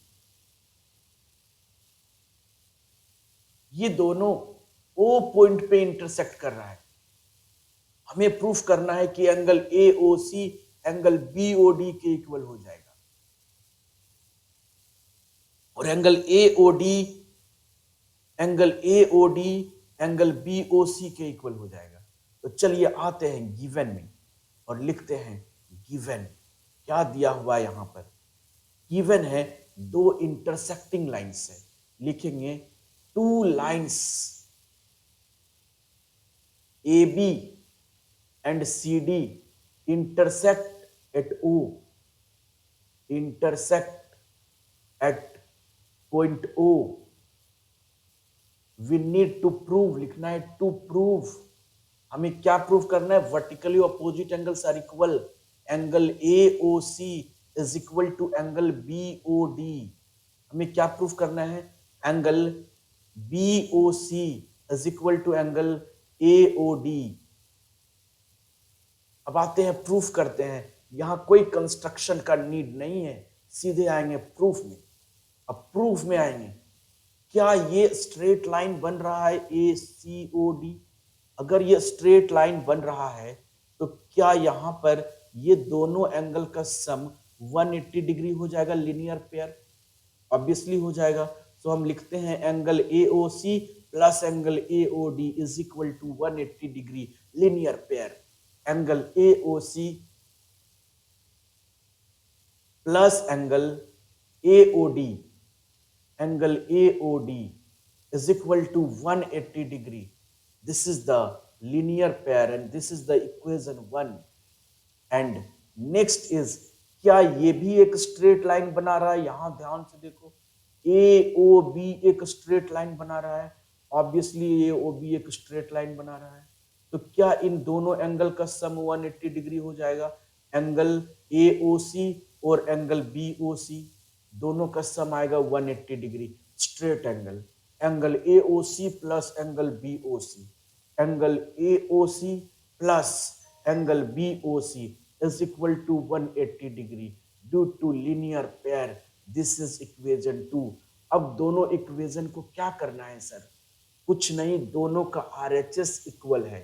ये दोनों ओ पॉइंट पे इंटरसेक्ट कर रहा है। हमें प्रूफ करना है कि angle A O C angle B O D के इक्वल हो जाएगा, और angle A O D angle B O C के इक्वल हो जाएगा। तो चलिए आते हैं गिवन में और लिखते हैं गिवन। क्या दिया हुआ है यहां पर? गिवन है दो इंटरसेक्टिंग लाइंस है। लिखेंगे two lines A B and C D intersect at O, intersect at point O. We need to prove, लिखना है टू प्रूव। हमें क्या प्रूव करना है? Vertically opposite angles are equal. Angle A O C is equal to angle B O D. हमें क्या प्रूव करना है? Angle B O C is equal to angle A O D. अब आते हैं प्रूफ करते हैं। यहां कोई कंस्ट्रक्शन का नीड नहीं है, सीधे आएंगे प्रूफ में। अब प्रूफ में आएंगे, क्या ये स्ट्रेट लाइन बन रहा है ए सी ओ डी? अगर ये स्ट्रेट लाइन बन रहा है तो क्या यहां पर ये दोनों एंगल का सम 180 डिग्री हो जाएगा लीनियर पेयर? ऑब्वियसली हो जाएगा। तो हम लिखते हैं angle A O C plus angle A O D is equal to 180 degree linear pair. Angle A O C plus angle A O D, angle A O D is equal to 180 degree. This is the linear pair and this is the equation 1. And next is, क्या ये भी एक स्ट्रेट लाइन बना रहा है? यहां ध्यान से देखो, ए ओ बी एक स्ट्रेट लाइन बना रहा है। ऑब्वियसली ए ओ बी एक स्ट्रेट लाइन बना रहा है। तो क्या इन दोनों एंगल का सम 180 डिग्री हो जाएगा? एंगल ए ओ सी और एंगल बी ओ सी दोनों का सम आएगा 180 degree straight angle. Angle A O C plus angle B O C, angle A O C plus angle B O C is equal to 180 degree due to linear pair. This is equation 2। अब दोनों इक्वेशन को क्या करना है सर? कुछ नहीं, दोनों का आरएचएस इक्वल है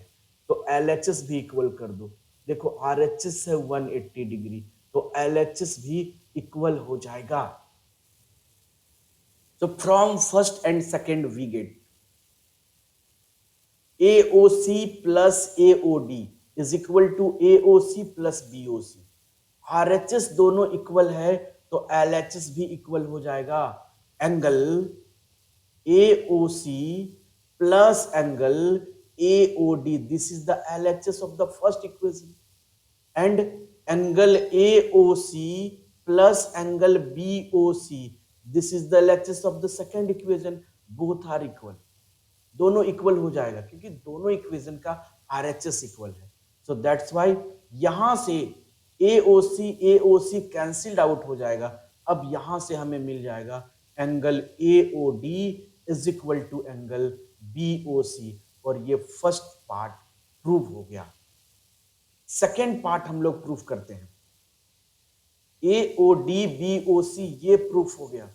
तो एलएचएस भी इक्वल कर दो। देखो आरएचएस है 180 डिग्री तो एलएचएस भी इक्वल हो जाएगा। So from first and second we get AOC plus AOD is equal to AOC plus BOC. RHS दोनों इक्वल है तो LHS भी इक्वल हो जाएगा। Angle AOC plus angle AOD, this is the LHS of the first equation, and angle AOC plus angle BOC, this is the LHS of the second equation. Both are equal. दोनों इक्वल हो जाएगा क्योंकि दोनों इक्वेशन का RHS इक्वल है। So that's why यहां से AOC कैंसिल्ड आउट हो जाएगा। अब यहां से हमें मिल जाएगा angle AOD is equal to angle BOC, और ये फर्स्ट पार्ट प्रूव हो गया। सेकेंड पार्ट हम लोग प्रूफ करते हैं। AOD BOC ये प्रूफ हो गया।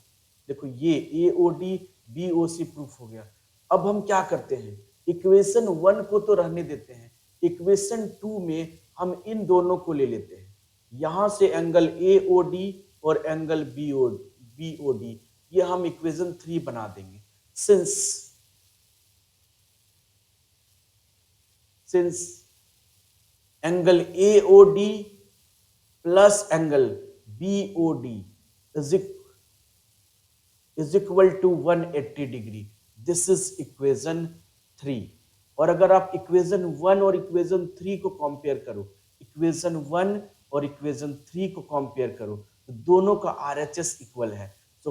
देखो ये AOD BOC प्रूफ हो गया। अब हम क्या करते हैं? इक्वेशन 1 को तो रहने देते हैं, इक्वेशन 2 में हम इन दोनों को ले लेते हैं। यहां से एंगल AOD और एंगल BOD ये हम इक्वेशन 3 बना देंगे। Since angle AOD plus angle BOD is equal to 180 degree. This is equation 3। और अगर आप इक्वेशन 1 और इक्वेशन 3 को कंपेयर करो, इक्वेशन 1 और इक्वेशन 3 को कंपेयर करो, तो दोनों का RHS इक्वल है। So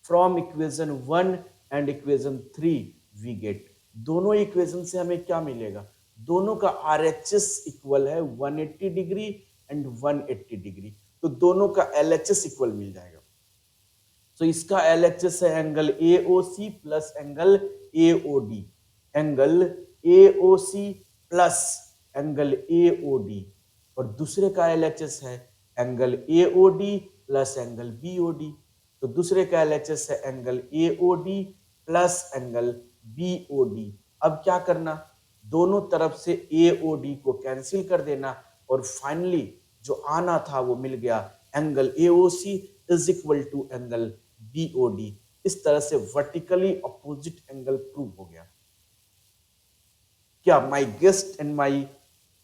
from equation 1 and equation 3 we get, दोनों इक्वेशन से हमें क्या मिलेगा, दोनों का RHS इक्वल है 180 डिग्री एंड 180 डिग्री, तो दोनों का LHS इक्वल मिल जाएगा। तो इसका LHS है angle AOC plus angle AOD, angle AOC plus angle AOD, और दूसरे का LHS है angle AOD plus angle BOD। तो दूसरे का LHS है angle AOD plus angle BOD। अब क्या करना, दोनों तरफ से AOD को कैंसिल कर देना, और फाइनली जो आना था वो मिल गया, angle AOC is equal to angle BOD। इस तरह से वर्टिकली अपोजिट एंगल प्रूव हो गया। क्या my guest and my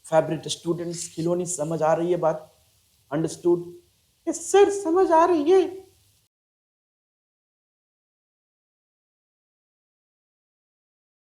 favourite students, Khilauni समझ आ रही है बात? अंडरस्टूड? यस सर, समझ आ रही है।